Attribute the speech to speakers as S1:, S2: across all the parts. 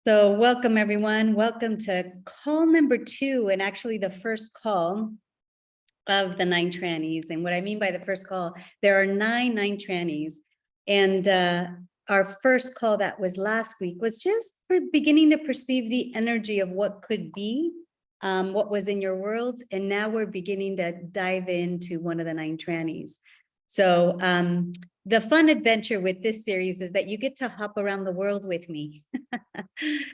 S1: So welcome, everyone. Welcome to call number 2, and actually the first call of the 9 trannies. And what I mean by the first call, there are 9 trannies. And our first call that was last week was just for beginning to perceive the energy of what could be, what was in your world. And now we're beginning to dive into one of the 9 trannies. So the fun adventure with this series is that you get to hop around the world with me.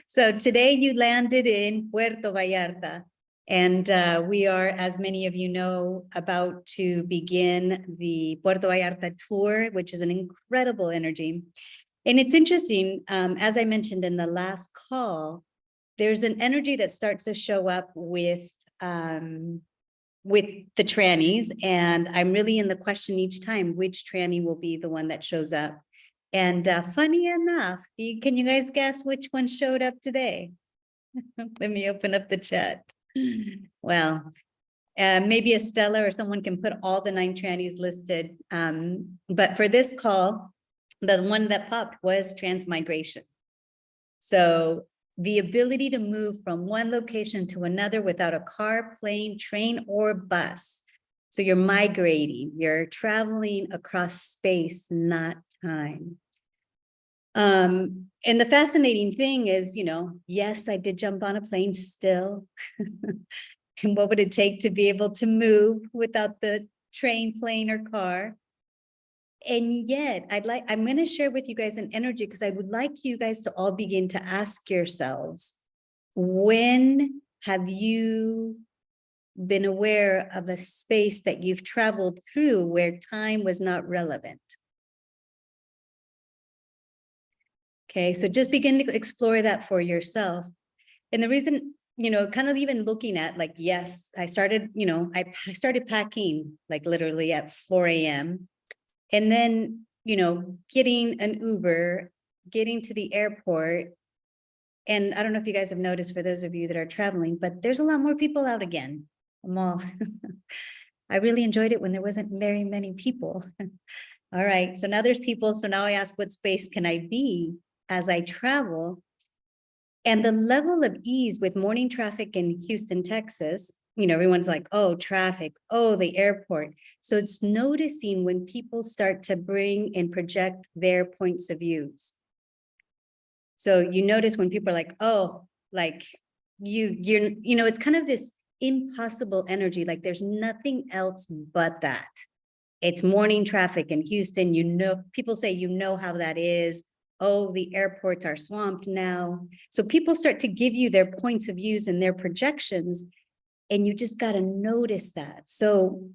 S1: So today you landed in Puerto Vallarta, and we are, as many of you know, about to begin the Puerto Vallarta tour, which is an incredible energy. And it's interesting, as I mentioned in the last call, there's an energy that starts to show up with the trannies, and I'm really in the question each time, which tranny will be the one that shows up. And funny enough, can you guys guess which one showed up today? Let me open up the chat. Well, maybe Estella or someone can put all the 9 trannies listed. But for this call, the one that popped was transmigration. So the ability to move from one location to another without a car, plane, train, or bus. So you're migrating, you're traveling across space, not time. And the fascinating thing is, yes, I did jump on a plane still. And what would it take to be able to move without the train, plane, or car? And yet I'm going to share with you guys an energy, because I would like you guys to all begin to ask yourselves, when have you been aware of a space that you've traveled through where time was not relevant? Okay, so just begin to explore that for yourself. And the reason, kind of even looking at, like, yes, I started, I started packing like literally at 4 a.m. And then, getting an Uber, getting to the airport. And I don't know if you guys have noticed, for those of you that are traveling, but there's a lot more people out again. I really enjoyed it when there wasn't very many people. All right, so now there's people. So now I ask, what space can I be as I travel? And the level of ease with morning traffic in Houston, Texas, everyone's like, oh, traffic, oh, the airport. So it's noticing when people start to bring and project their points of views. So you notice when people are like, oh, like it's kind of this impossible energy. Like there's nothing else but that. It's morning traffic in Houston. People say, how that is. Oh, the airports are swamped now. So people start to give you their points of views and their projections, and you just got to notice that. So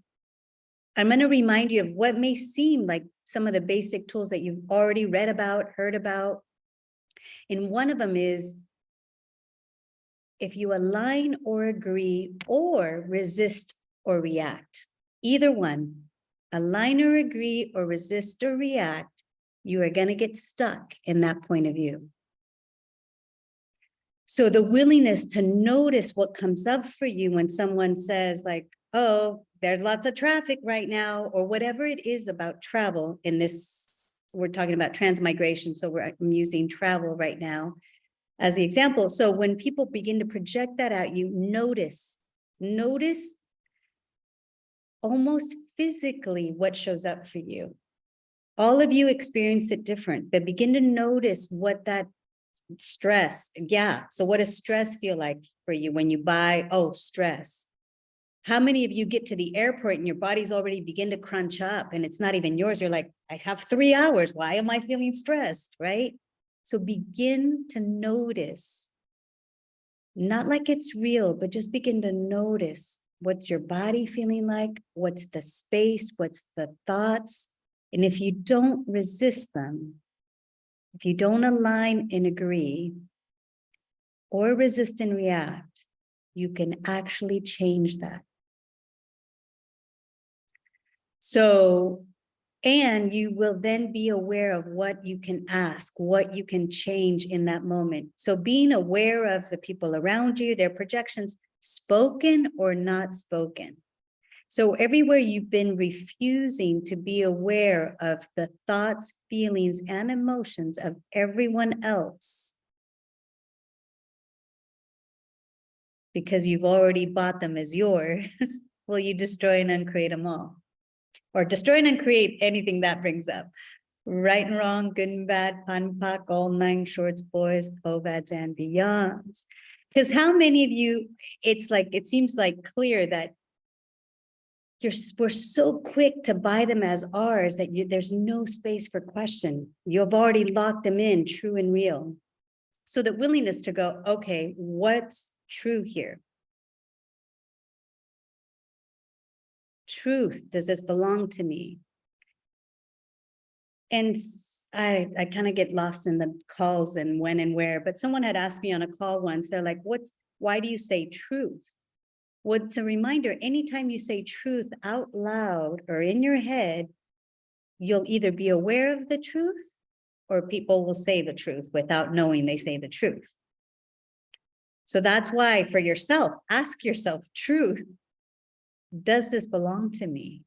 S1: I'm going to remind you of what may seem like some of the basic tools that you've already read about, heard about. And one of them is, if you align or agree or resist or react, either one, align or agree or resist or react, you are going to get stuck in that point of view. So the willingness to notice what comes up for you when someone says, like, oh, there's lots of traffic right now, or whatever it is about travel. In this, we're talking about transmigration, so I'm using travel right now as the example. So when people begin to project that out, you notice almost physically what shows up for you. All of you experience it different, but begin to notice what that stress. Yeah. So what does stress feel like for you when you buy? Oh, stress. How many of you get to the airport and your body's already begin to crunch up and it's not even yours? You're like, I have 3 hours. Why am I feeling stressed? Right? So begin to notice, not like it's real, but just begin to notice, what's your body feeling like? What's the space? What's the thoughts? And if you don't resist them, if you don't align and agree or resist and react, you can actually change that. So, and you will then be aware of what you can ask, what you can change in that moment. So being aware of the people around you, their projections, spoken or not spoken. So everywhere you've been refusing to be aware of the thoughts, feelings, and emotions of everyone else, because you've already bought them as yours, will you destroy and uncreate them all? Or destroy and uncreate anything that brings up. Right and wrong, good and bad, pun, pock, all nine shorts, boys, povads, and beyonds. Because how many of you, it's like, it seems like clear that we're so quick to buy them as ours that there's no space for question. You've already locked them in, true and real. So the willingness to go, okay, what's true here? Truth, does this belong to me? And I kind of get lost in the calls and when and where, but someone had asked me on a call once, they're like, why do you say truth? Well, it's a reminder, anytime you say truth out loud or in your head, you'll either be aware of the truth or people will say the truth without knowing they say the truth. So that's why for yourself, ask yourself, truth, does this belong to me?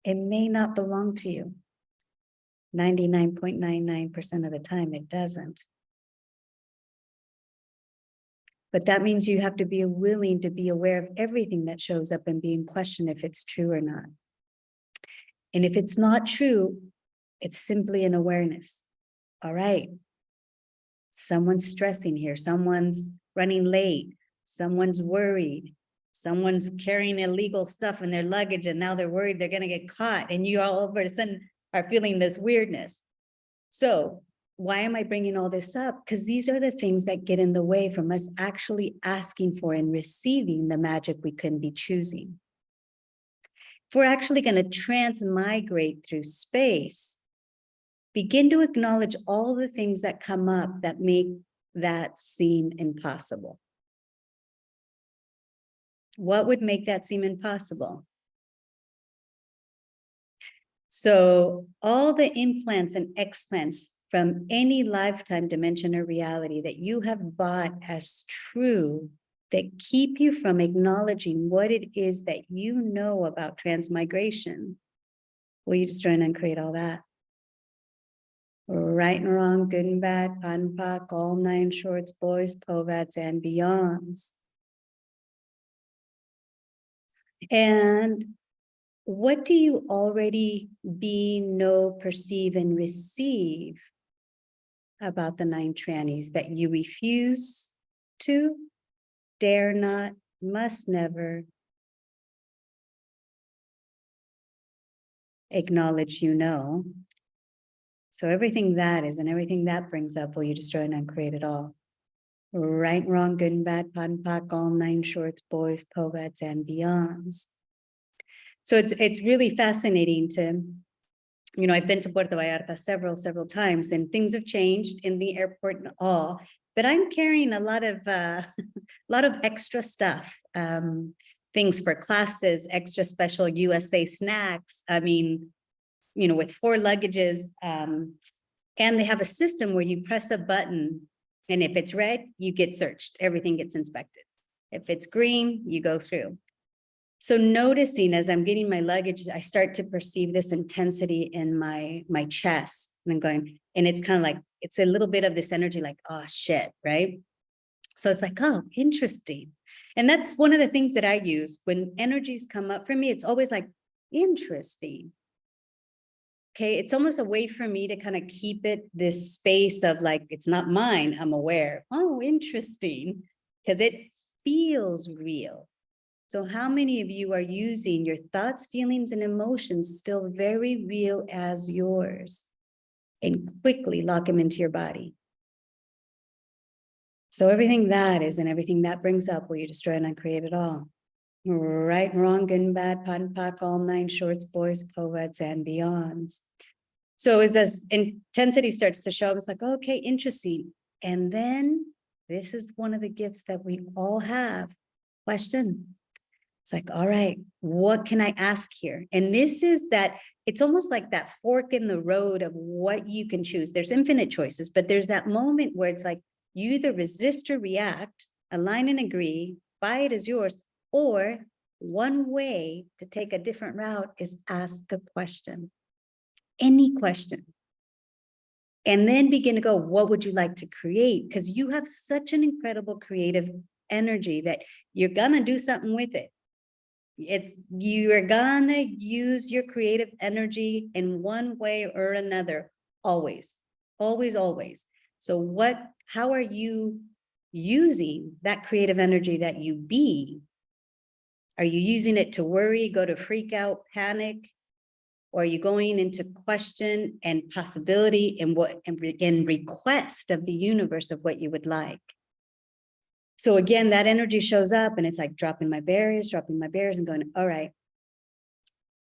S1: It may not belong to you. 99.99% of the time, it doesn't. But that means you have to be willing to be aware of everything that shows up and be in question if it's true or not. And if it's not true, it's simply an awareness. All right. Someone's stressing here. Someone's running late. Someone's worried. Someone's carrying illegal stuff in their luggage and now they're worried they're going to get caught. And you all of a sudden are feeling this weirdness. So why am I bringing all this up? Because these are the things that get in the way from us actually asking for and receiving the magic we couldn't be choosing. If we're actually going to transmigrate through space, begin to acknowledge all the things that come up that make that seem impossible. What would make that seem impossible? So all the implants and explants from any lifetime dimension or reality that you have bought as true that keep you from acknowledging what it is that you know about transmigration, will you destroy and uncreate all that? Right and wrong, good and bad, pun, pock, all nine shorts, boys, povads, and beyonds. And what do you already be, know, perceive, and receive about the 9 trannies that you refuse to, dare not, must never acknowledge you know? So everything that is and everything that brings up, will you destroy and uncreate it all? Right, wrong, good and bad, pun, pock, all 9 shorts, boys, povads, and beyonds. So it's really fascinating to, you know, I've been to Puerto Vallarta several times and things have changed in the airport and all, but I'm carrying a lot of extra stuff, things for classes, extra special USA snacks. I mean, you know, with 4 luggages, and they have a system where you press a button and if it's red, you get searched, everything gets inspected. If it's green, you go through. So noticing as I'm getting my luggage, I start to perceive this intensity in my chest and I'm going, and it's kind of like, it's a little bit of this energy like, oh shit, right? So it's like, oh, interesting. And that's one of the things that I use when energies come up for me. It's always like, interesting. Okay, it's almost a way for me to kind of keep it this space of like, it's not mine, I'm aware. Oh, interesting, because it feels real. So how many of you are using your thoughts, feelings, and emotions still very real as yours and quickly lock them into your body? So everything that is and everything that brings up, will you destroy and uncreate it all? Right, wrong, good and bad, pot and pock, all 9 shorts, boys, povads, and beyonds. So as this intensity starts to show, it's like, okay, interesting. And then this is one of the gifts that we all have. Question. It's like, all right, what can I ask here? And this is that, it's almost like that fork in the road of what you can choose. There's infinite choices, but there's that moment where it's like, you either resist or react, align and agree, buy it as yours, or one way to take a different route is ask a question, any question. And then begin to go, what would you like to create? Because you have such an incredible creative energy that you're gonna do something with it. You are gonna use your creative energy in one way or another, always, always, always. So how are you using that creative energy that you be? Are you using it to worry, go to freak out, panic? Or are you going into question and possibility and request of the universe of what you would like? So again, that energy shows up and it's like dropping my barriers and going, all right,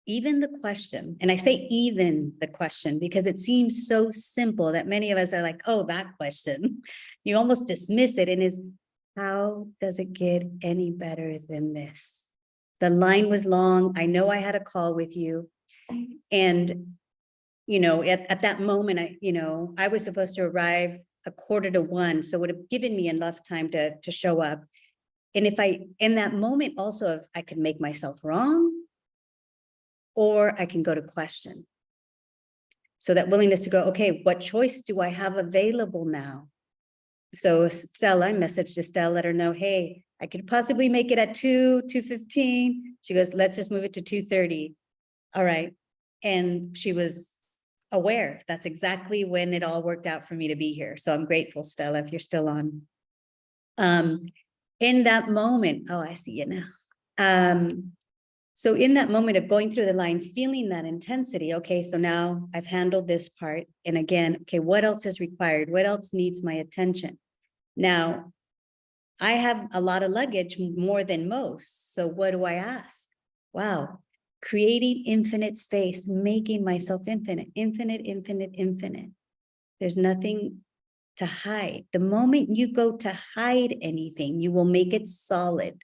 S1: even the question, and I say even the question because it seems so simple that many of us are like, oh, that question. You almost dismiss it, and is, how does it get any better than this? The line was long. I know I had a call with you. And, at that moment, I was supposed to arrive 1:45, so it would have given me enough time to show up. And in that moment also, if I could make myself wrong, or I can go to question. So that willingness to go, okay, what choice do I have available now? So Stella, I messaged Estelle, let her know, hey, I could possibly make it at 2:15. She goes, let's just move it to 2:30. All right. And she was aware. That's exactly when it all worked out for me to be here. So I'm grateful, Stella, if you're still on. In that moment, oh, I see you now. So in that moment of going through the line, feeling that intensity, okay, so now I've handled this part. And again, okay, what else is required? What else needs my attention? Now, I have a lot of luggage, more than most. So what do I ask? Wow, creating infinite space, making myself infinite, infinite, infinite, infinite. There's nothing to hide. The moment you go to hide anything, you will make it solid.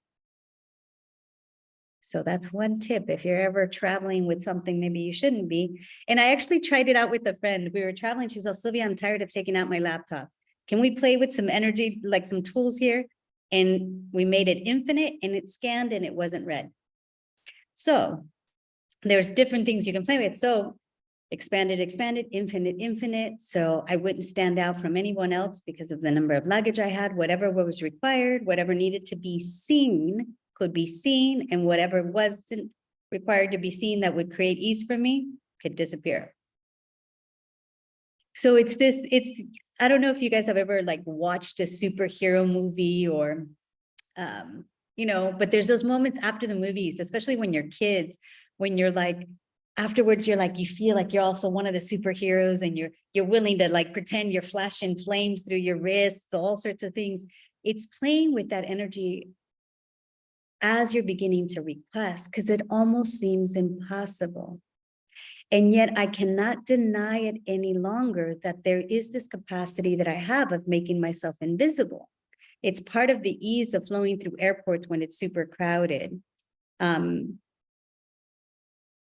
S1: So that's one tip. If you're ever traveling with something, maybe you shouldn't be. And I actually tried it out with a friend. We were traveling. She's like, Sylvia, I'm tired of taking out my laptop. Can we play with some energy, like some tools here? And we made it infinite and it scanned and it wasn't red. So there's different things you can play with. So expanded, infinite, infinite. So I wouldn't stand out from anyone else because of the number of luggage I had, whatever was required, whatever needed to be seen could be seen, and whatever wasn't required to be seen that would create ease for me could disappear. So I don't know if you guys have ever like watched a superhero movie or, but there's those moments after the movies, especially when you're kids, when you're like, afterwards, you're like, you feel like you're also one of the superheroes and you're willing to like pretend you're flashing flames through your wrists, all sorts of things. It's playing with that energy as you're beginning to request, because it almost seems impossible. And yet I cannot deny it any longer that there is this capacity that I have of making myself invisible. It's part of the ease of flowing through airports when it's super crowded. And,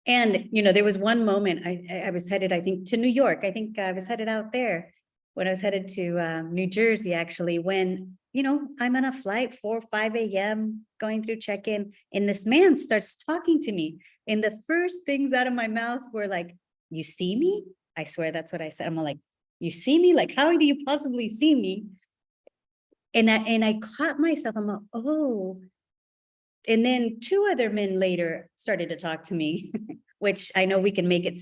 S1: there was one moment I was headed, I think, to New York. I think I was headed out there when I was headed to New Jersey, actually, when, I'm on a flight 4 or 5 a.m. going through check-in, and this man starts talking to me. And the first things out of my mouth were like, you see me? I swear that's what I said. I'm like, you see me? Like, how do you possibly see me? And I caught myself. I'm like, oh. And then 2 other men later started to talk to me, which I know we can make it,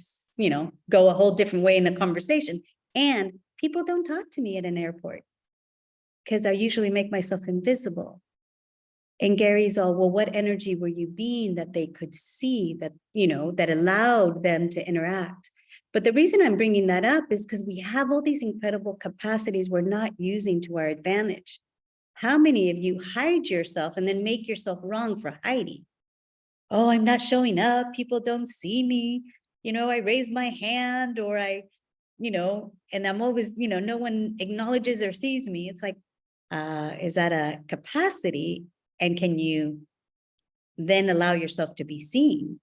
S1: go a whole different way in the conversation. And people don't talk to me at an airport because I usually make myself invisible. And Gary's all, well, what energy were you being that they could see that, that allowed them to interact? But the reason I'm bringing that up is because we have all these incredible capacities we're not using to our advantage. How many of you hide yourself and then make yourself wrong for hiding? Oh, I'm not showing up. People don't see me. I raise my hand or and I'm always, no one acknowledges or sees me. It's like, is that a capacity? And can you then allow yourself to be seen?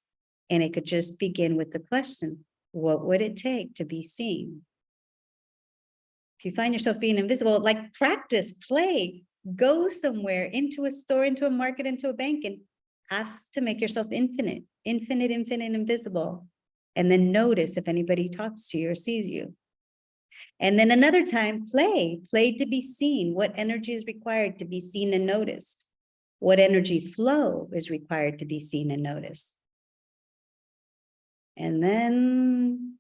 S1: And it could just begin with the question, what would it take to be seen? If you find yourself being invisible, like practice, play, go somewhere, into a store, into a market, into a bank, and ask to make yourself infinite, invisible. And then notice if anybody talks to you or sees you. And then another time, play to be seen. What energy is required to be seen and noticed? What energy flow is required to be seen and noticed? And then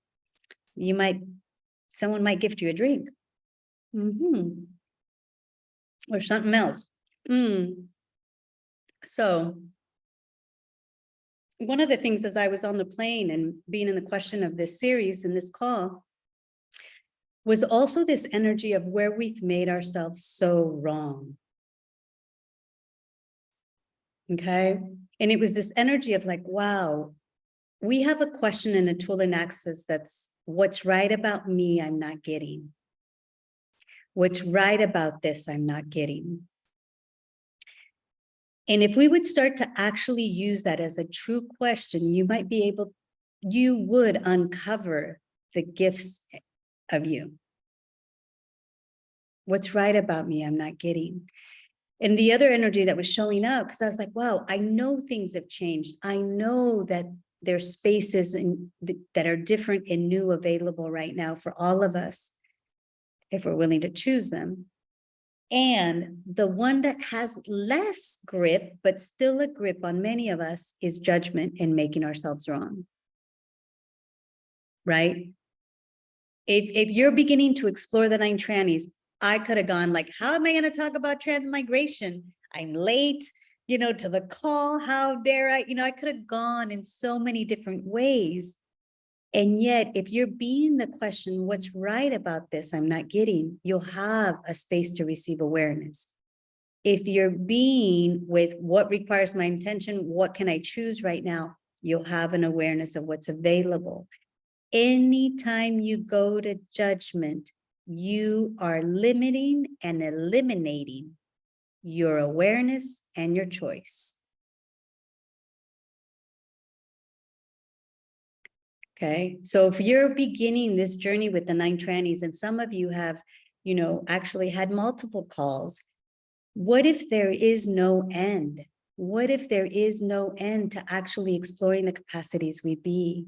S1: someone might gift you a drink. Or something else. So one of the things as I was on the plane and being in the question of this series and this call was also this energy of where we've made ourselves so wrong. Okay. And it was this energy of like, wow, we have a question and a tool and access that's what's right about me, I'm not getting. What's right about this, I'm not getting. And if we would start to actually use that as a true question, you would uncover the gifts of you. What's right about me, I'm not getting. And the other energy that was showing up, because I was like, wow, I know things have changed. I know that there's spaces that are different and new available right now for all of us, if we're willing to choose them. And the one that has less grip, but still a grip on many of us, is judgment and making ourselves wrong. Right? If you're beginning to explore the 9 trannies, I could have gone like, how am I going to talk about transmigration? I'm late, to the call. How dare I? I could have gone in so many different ways. And yet, if you're being the question, what's right about this I'm not getting, you'll have a space to receive awareness. If you're being with what requires my intention, what can I choose right now, you'll have an awareness of what's available. Anytime you go to judgment, you are limiting and eliminating your awareness and your choice. Okay, so if you're beginning this journey with the 9 trannies, and some of you have, actually had multiple calls, what if there is no end? What if there is no end to actually exploring the capacities we be?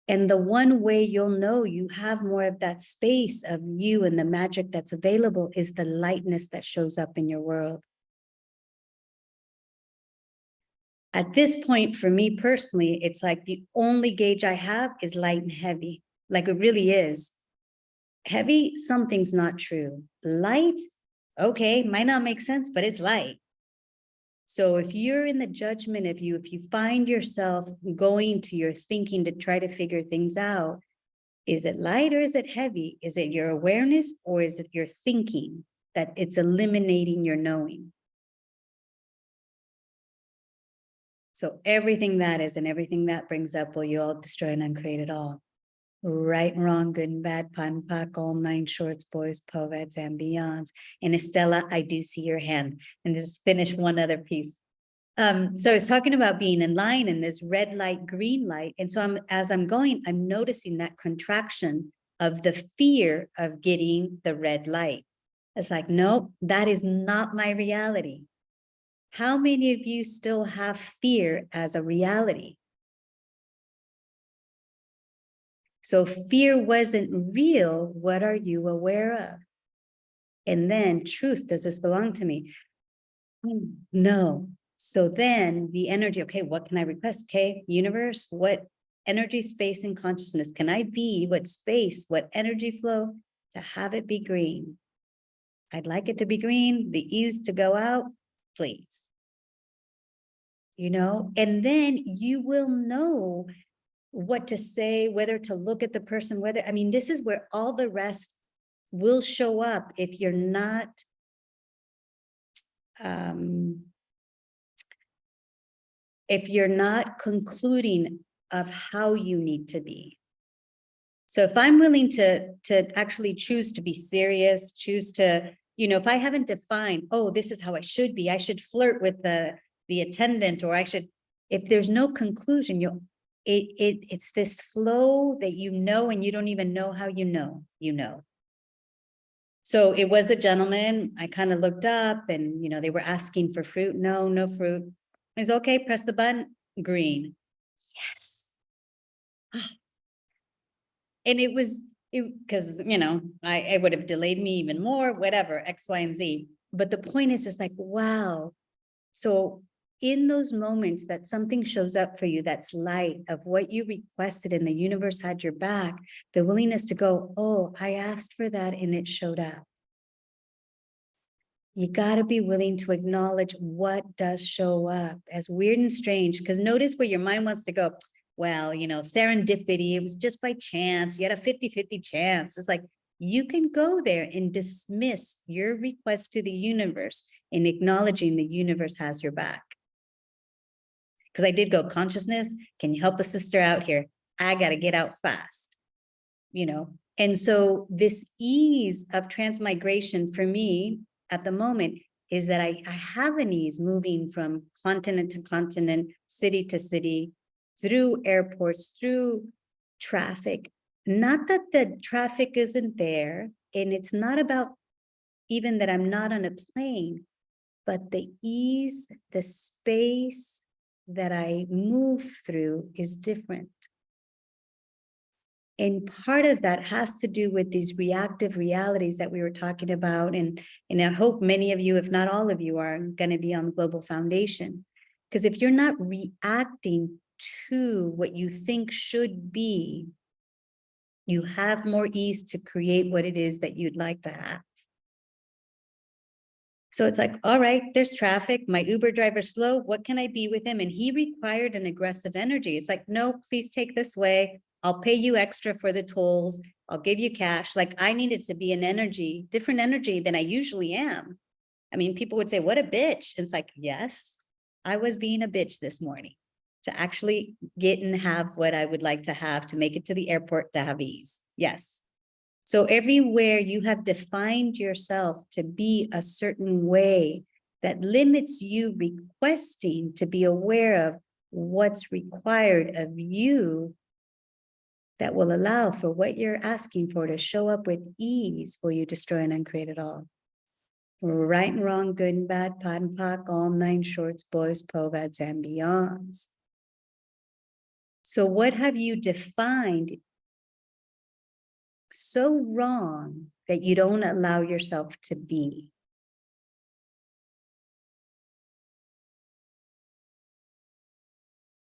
S1: And the one way you'll know you have more of that space of you and the magic that's available is the lightness that shows up in your world. At this point, for me personally, it's like the only gauge I have is light and heavy. Like it really is. Heavy, something's not true. Light, okay, might not make sense, but it's light. So if you're in the judgment of you, if you find yourself going to your thinking to try to figure things out, is it light or is it heavy? Is it your awareness or is it your thinking that it's eliminating your knowing? So everything that is and everything that brings up, will you all destroy and uncreate it all? Right and wrong, good and bad, pun, pack, all 9 shorts, boys, poets, and beyonds. And Estella, I do see your hand. And just finish one other piece. So I was talking about being in line in this red light, green light. And so as I'm going, I'm noticing that contraction of the fear of getting the red light. It's like, nope, that is not my reality. How many of you still have fear as a reality? So if fear wasn't real, what are you aware of? And then truth, does this belong to me? No. So then the energy, okay, what can I request? Okay, universe, what energy, space, and consciousness can I be? What space, what energy flow to have it be green? I'd like it to be green, the ease to go out, please. And then you will know what to say, whether to look at the person, this is where all the rest will show up if you're not concluding of how you need to be. So if I'm willing to actually choose to be serious, choose to, if I haven't defined, oh, this is how I should be, I should flirt with the attendant, or if there's no conclusion, it's this flow that and you don't even know how you know. So it was a gentleman, I kind of looked up and, they were asking for fruit. No fruit. It's okay, press the button, green. Yes. And it was because, you know, I would have delayed me even more, whatever, X, Y, and Z. But the point is just like, wow. So in those moments that something shows up for you, that's light of what you requested and the universe had your back, the willingness to go, oh, I asked for that and it showed up. You got to be willing to acknowledge what does show up, as weird and strange, because notice where your mind wants to go. Well, you know, serendipity, it was just by chance. You had a 50-50 chance. It's like, you can go there and dismiss your request to the universe in acknowledging the universe has your back. Because I did go, consciousness, can you help a sister out here? I got to get out fast, you know? And so this ease of transmigration for me at the moment is that I have an ease moving from continent to continent, city to city, through airports, through traffic. Not that the traffic isn't there, and it's not about even that I'm not on a plane, but the ease, the space that I move through is different. And part of that has to do with these reactive realities that we were talking about. And I hope many of you, if not all of you, are going to be on the Global Foundation. Because if you're not reacting to what you think should be, you have more ease to create what it is that you'd like to have. So it's like, all right, there's traffic. My Uber driver's slow. What can I be with him? And he required an aggressive energy. It's like, no, please take this way. I'll pay you extra for the tolls. I'll give you cash. Like, I needed to be an energy, different energy than I usually am. I mean, people would say, what a bitch. And it's like, yes, I was being a bitch this morning to actually get and have what I would like to have to make it to the airport to have ease. Yes. So everywhere you have defined yourself to be a certain way that limits you requesting to be aware of what's required of you, that will allow for what you're asking for to show up with ease, will you destroy and uncreate it all. Right and wrong, good and bad, pot and pock, all 9 shorts, boys, povads, and beyonds. So what have you defined so wrong that you don't allow yourself to be?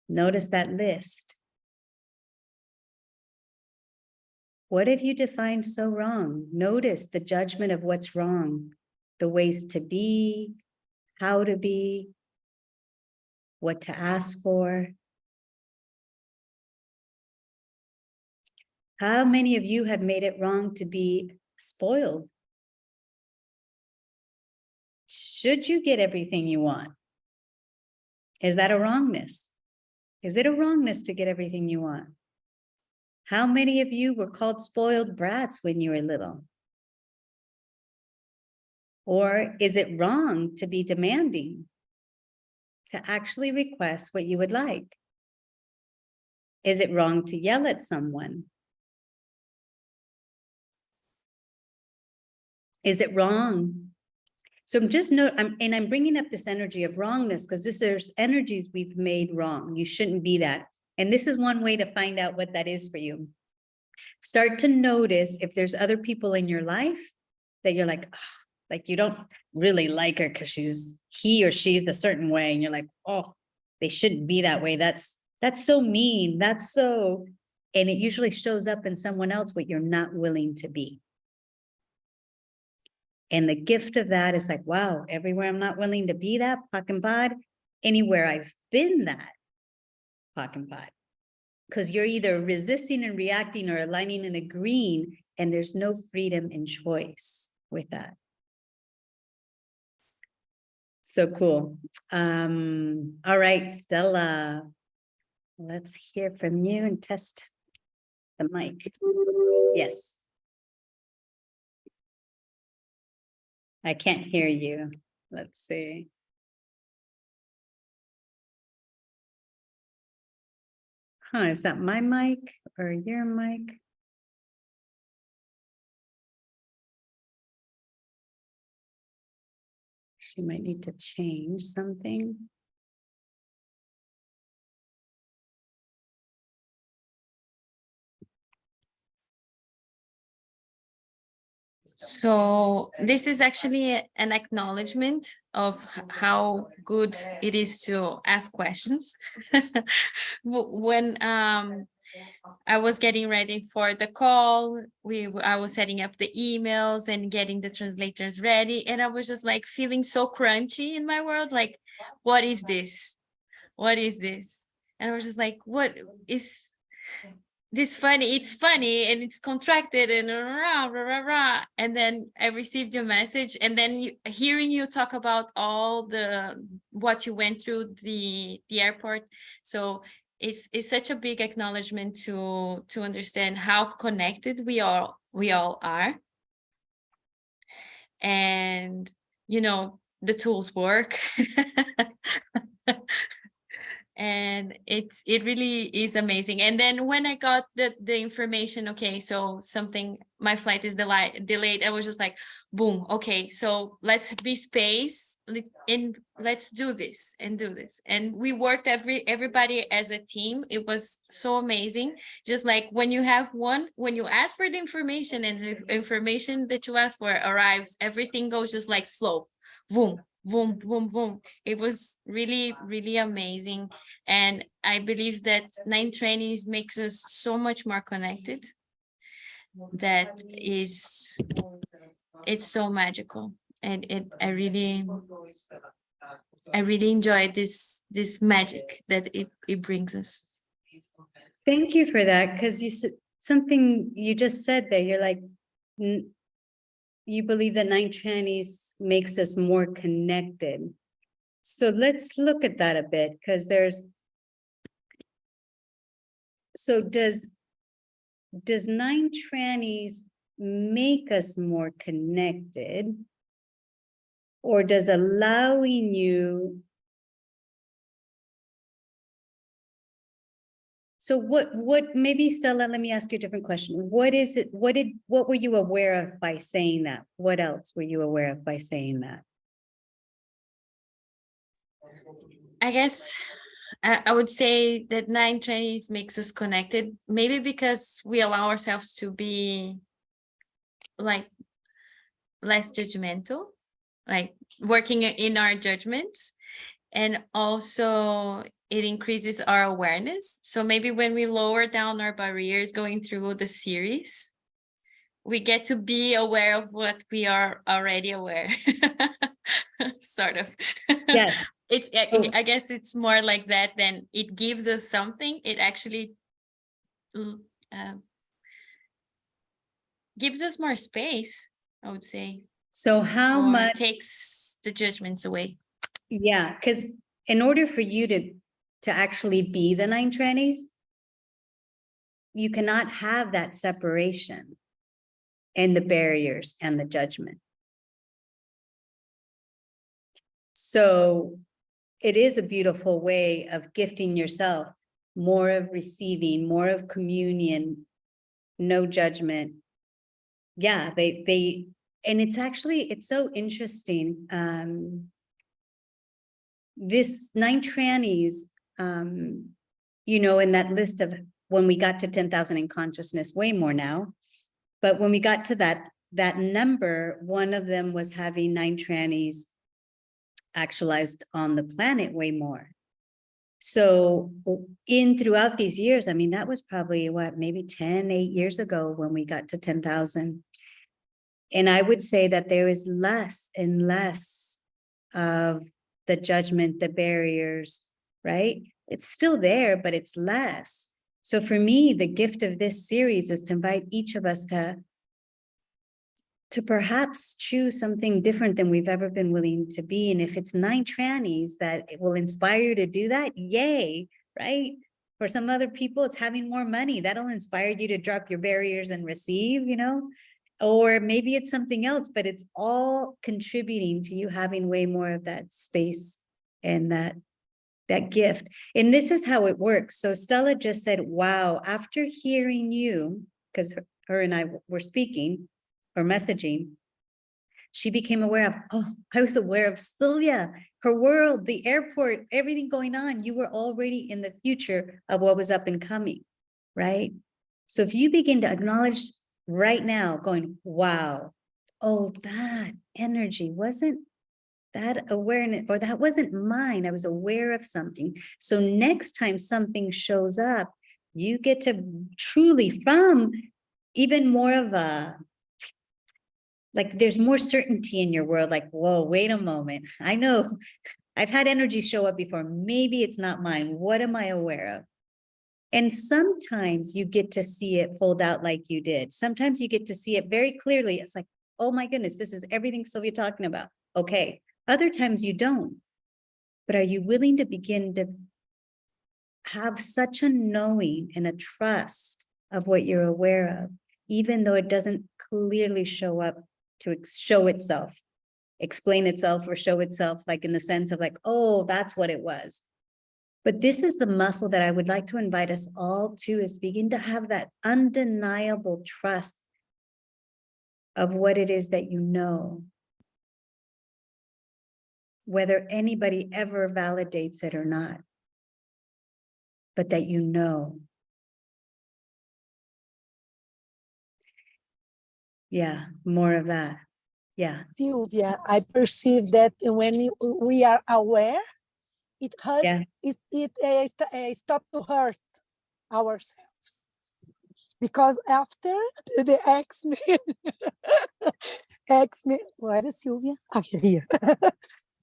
S1: Notice that list. What have you defined so wrong? Notice the judgment of what's wrong, the ways to be, how to be, what to ask for. How many of you have made it wrong to be spoiled? Should you get everything you want? Is that a wrongness? Is it a wrongness to get everything you want? How many of you were called spoiled brats when you were little? Or is it wrong to be demanding, to actually request what you would like? Is it wrong to yell at someone? Is it wrong? So I'm bringing up this energy of wrongness because there's energies we've made wrong. You shouldn't be that. And this is one way to find out what that is for you. Start to notice if there's other people in your life that you're like, oh, like you don't really like her because he or she's a certain way. And you're like, oh, they shouldn't be that way. That's so mean. And it usually shows up in someone else what you're not willing to be. And the gift of that is like, wow, everywhere I'm not willing to be that, pock and pod, anywhere I've been that, pock and pod. Because you're either resisting and reacting or aligning and agreeing, and there's no freedom and choice with that. So cool. All right, Stella, let's hear from you and test the mic. Yes. I can't hear you. Let's see. Huh, is that my mic or your mic? She might need to change something.
S2: So this is actually an acknowledgement of how good it is to ask questions. When I was getting ready for the call, I was setting up the emails and getting the translators ready, and I was just like feeling so crunchy in my world, like, what is this? What is this? And I was just like, what is this funny? It's funny and it's contracted and rah, rah, rah, rah. And then I received your message, and then hearing you talk about all what you went through the airport. So it's such a big acknowledgement to understand how connected we all are. And the tools work. And it really is amazing. And then when I got the information, okay, so my flight is delayed, I was just like, boom, okay, so let's be space and let's do this. And we worked everybody as a team. It was so amazing. Just like when you ask for the information and the information that you ask for arrives, everything goes just like flow, boom, boom, boom, boom. It was really, really amazing. And I believe that 9Trannies makes us so much more connected. It's so magical. And I really enjoy this magic that it brings us.
S1: Thank you for that, because you said something you just said there. You're like, you believe that 9Trannies makes us more connected. So let's look at that a bit, because does 9Trannies make us more connected, or does allowing you? So what maybe, Stella, let me ask you a different question. What is it? What were you aware of by saying that? What else were you aware of by saying that?
S2: I guess I would say that 9Trannies makes us connected, maybe because we allow ourselves to be like less judgmental, like working in our judgments. And also it increases our awareness. So maybe when we lower down our barriers going through the series, we get to be aware of what we are already aware. Sort of.
S1: Yes.
S2: I guess it's more like that than it gives us something. It actually gives us more space, I would say.
S1: So how much
S2: takes the judgments away?
S1: Yeah, because in order for you to actually be the 9Trannies, you cannot have that separation and the barriers and the judgment. So it is a beautiful way of gifting yourself more of receiving, more of communion, no judgment. Yeah, and it's so interesting. This 9Trannies, in that list of when we got to 10,000 in consciousness, way more now. But when we got to that number, one of them was having 9Trannies actualized on the planet way more. So throughout these years, I mean, that was probably maybe 8 years ago when we got to 10,000. And I would say that there is less and less of the judgment, the barriers, right? It's still there, but it's less. So for me, the gift of this series is to invite each of us to perhaps choose something different than we've ever been willing to be. And if it's 9Trannies that will inspire you to do that, yay, right? For some other people, it's having more money. That'll inspire you to drop your barriers and receive, or maybe it's something else, but it's all contributing to you having way more of that space and that gift. And this is how it works. So Stella just said, wow, after hearing you, because her and I were speaking or messaging, she became aware of, I was aware of Sylvia, her world, the airport, everything going on. You were already in the future of what was up and coming, right? So if you begin to acknowledge right now, going, wow, oh, that energy wasn't that awareness, or that wasn't mine. I was aware of something. So next time something shows up, you get to truly, from even more of a, like there's more certainty in your world, like, whoa, wait a moment. I know I've had energy show up before. Maybe it's not mine. What am I aware of? And sometimes you get to see it fold out like you did. Sometimes you get to see it very clearly. It's like, oh my goodness, this is everything Sylvia talking about. Okay. Other times you don't. But are you willing to begin to have such a knowing and a trust of what you're aware of, even though it doesn't clearly show up to show itself, explain itself, or show itself, like in the sense of like, oh, that's what it was. But this is the muscle that I would like to invite us all to, is begin to have that undeniable trust of what it is that you know, whether anybody ever validates it or not, but that you know. Yeah, more of that. Yeah.
S3: Sylvia, I perceive that when we are aware, it hurts,
S1: Yeah.
S3: it stop to hurt ourselves. Because after the X-Men, X-Men, where is Sylvia? Okay, here.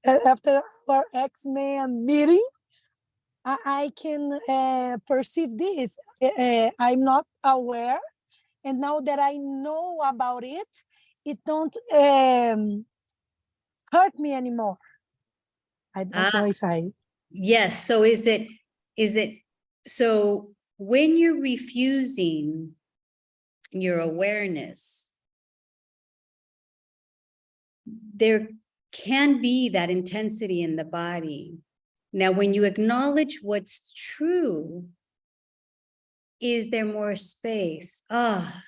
S3: After our X-Men meeting, I can perceive this. I'm not aware, and now that I know about it, it don't hurt me anymore. I don't know if I.
S1: Yes. So is it, so when you're refusing your awareness, there can be that intensity in the body. Now, when you acknowledge what's true, is there more space? Ah,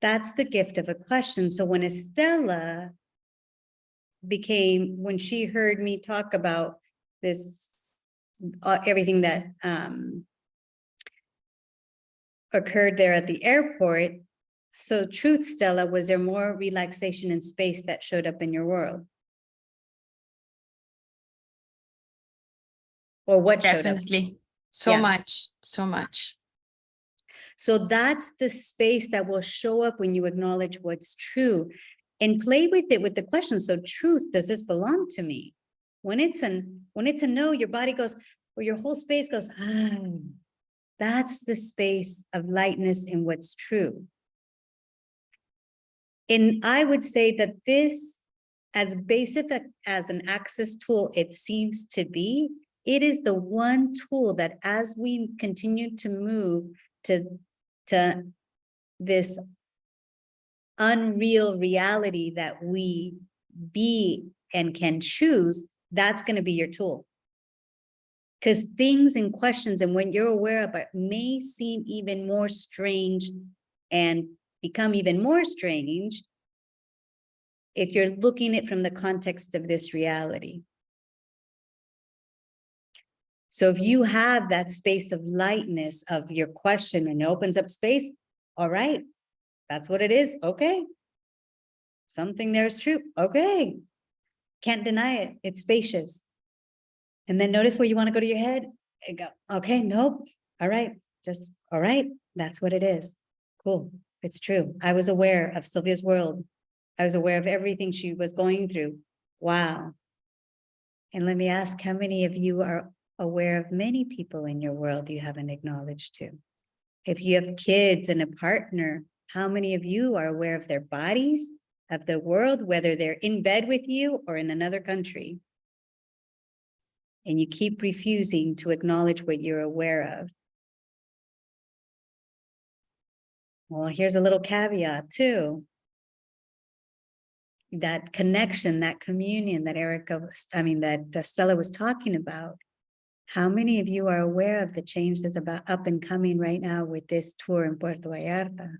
S1: that's the gift of a question. So when Estella became, when she heard me talk about this, everything that occurred there at the airport, so truth, Stella, was there more relaxation and space that showed up in your world? Or what showed up?
S2: Definitely. So
S1: Yeah.
S2: much, so much.
S1: So that's the space that will show up when you acknowledge what's true, and play with it with the question. So truth, does this belong to me? When it's a no, your body goes, or your whole space goes, ah, that's the space of lightness in what's true. And I would say that this, as basic as an access tool it seems to be, it is the one tool that, as we continue to move to this unreal reality that we be and can choose, that's going to be your tool. Because things and questions and when you're aware of it may seem even more strange and become even more strange if you're looking at it from the context of this reality. So if you have that space of lightness of your question and it opens up space, all right, that's what it is. Okay. Something there is true. Okay. Can't deny it. It's spacious. And then notice where you want to go to your head and go, okay, nope. All right. Just, all right. That's what it is. Cool. It's true. I was aware of Sylvia's world. I was aware of everything she was going through. Wow. And let me ask, how many of you are aware of many people in your world you haven't acknowledged to? If you have kids and a partner, how many of you are aware of their bodies, of the world, whether they're in bed with you or in another country? And you keep refusing to acknowledge what you're aware of. Well, here's a little caveat too. That connection, that communion that that Stella was talking about. How many of you are aware of the change that's about up and coming right now with this tour in Puerto Vallarta?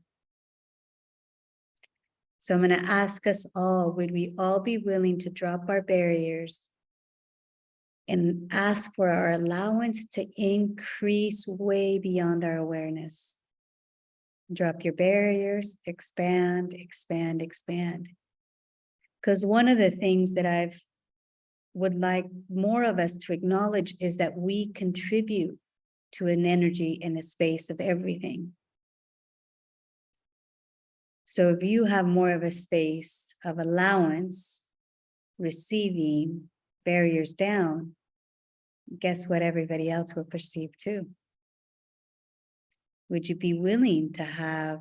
S1: So I'm going to ask us all, would we all be willing to drop our barriers and ask for our allowance to increase way beyond our awareness? Drop your barriers, expand, expand, expand. Because one of the things that I've would like more of us to acknowledge is that we contribute to an energy and a space of everything. So if you have more of a space of allowance, receiving, barriers down, guess what everybody else will perceive too? Would you be willing to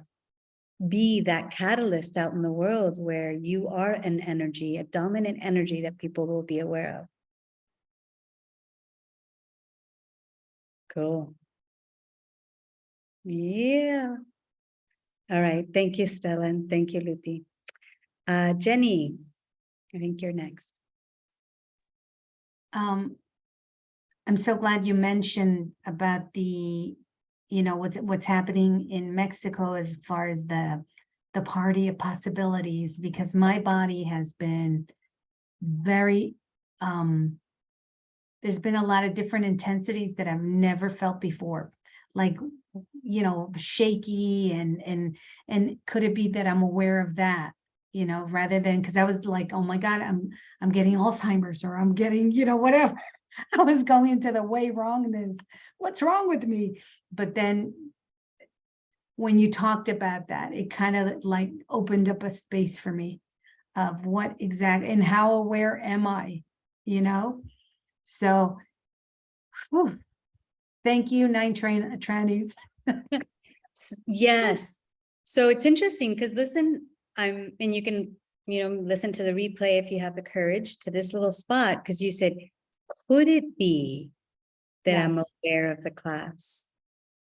S1: be that catalyst out in the world where you are an energy, a dominant energy that people will be aware of? Cool. Yeah. All right. Thank you, Stella. And thank you, Luthi. Jenny, I think you're next.
S4: I'm so glad you mentioned about the, what's happening in Mexico as far as the party of possibilities, because my body has been very, there's been a lot of different intensities that I've never felt before, like, shaky and could it be that I'm aware of that, rather than, because I was like, oh my God, I'm getting Alzheimer's, or I'm getting, whatever. I was going into the way wrongness. What's wrong with me? But then when you talked about that, it kind of like opened up a space for me of what exactly and how aware am I, So, whew, thank you, 9Trannies.
S1: Yes. So it's interesting because listen, and you can, listen to the replay if you have the courage to this little spot, because you said, could it be that I'm
S4: Yes.
S1: aware of the class?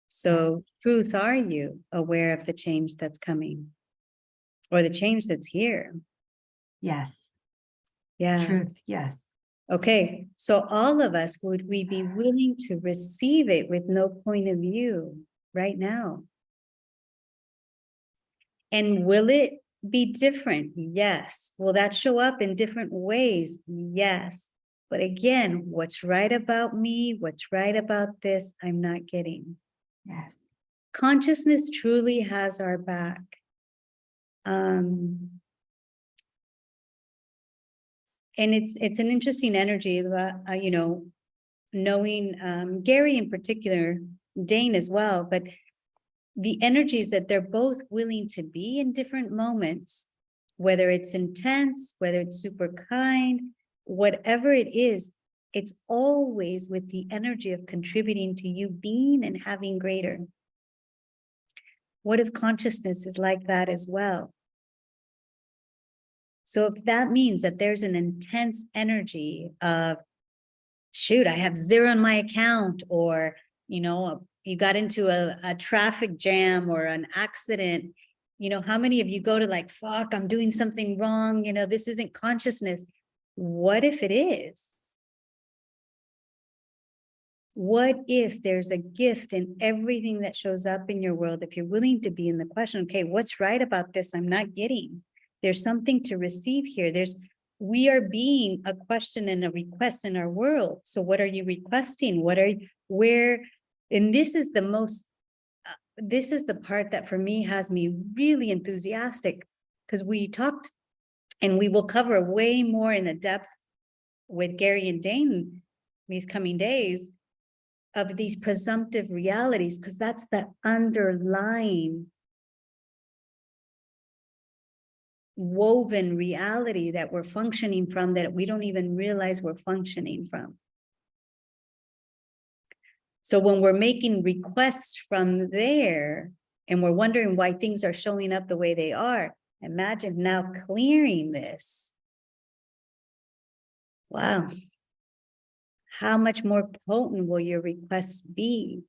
S1: So truth, are you aware of the change that's coming or the change that's here?
S4: Yes.
S1: Yeah.
S4: Truth. Yes.
S1: Okay. So all of us, would we be willing to receive it with no point of view right now? And will it be different? Yes. Will that show up in different ways? Yes. But again, what's right about me? What's right about this? I'm not getting.
S4: Yes.
S1: Consciousness truly has our back. And it's an interesting energy, knowing Gary in particular, Dane as well, but the energies that they're both willing to be in different moments, whether it's intense, whether it's super kind, whatever it is, it's always with the energy of contributing to you being and having greater. What if consciousness is like that as well? So if that means that there's an intense energy of, shoot, I have zero in my account, or, you got into a traffic jam or an accident, how many of you go to like, fuck, I'm doing something wrong, this isn't consciousness. What if it is? What if there's a gift in everything that shows up in your world? If you're willing to be in the question, okay, what's right about this? I'm not getting. There's something to receive here. We are being a question and a request in our world. So what are you requesting? And this is this is the part that for me has me really enthusiastic, because we talked, and we will cover way more in the depth with Gary and Dane these coming days, of these presumptive realities, because that's the underlying woven reality that we're functioning from, that we don't even realize we're functioning from. So when we're making requests from there and we're wondering why things are showing up the way they are, imagine now clearing this. Wow. How much more potent will your requests be?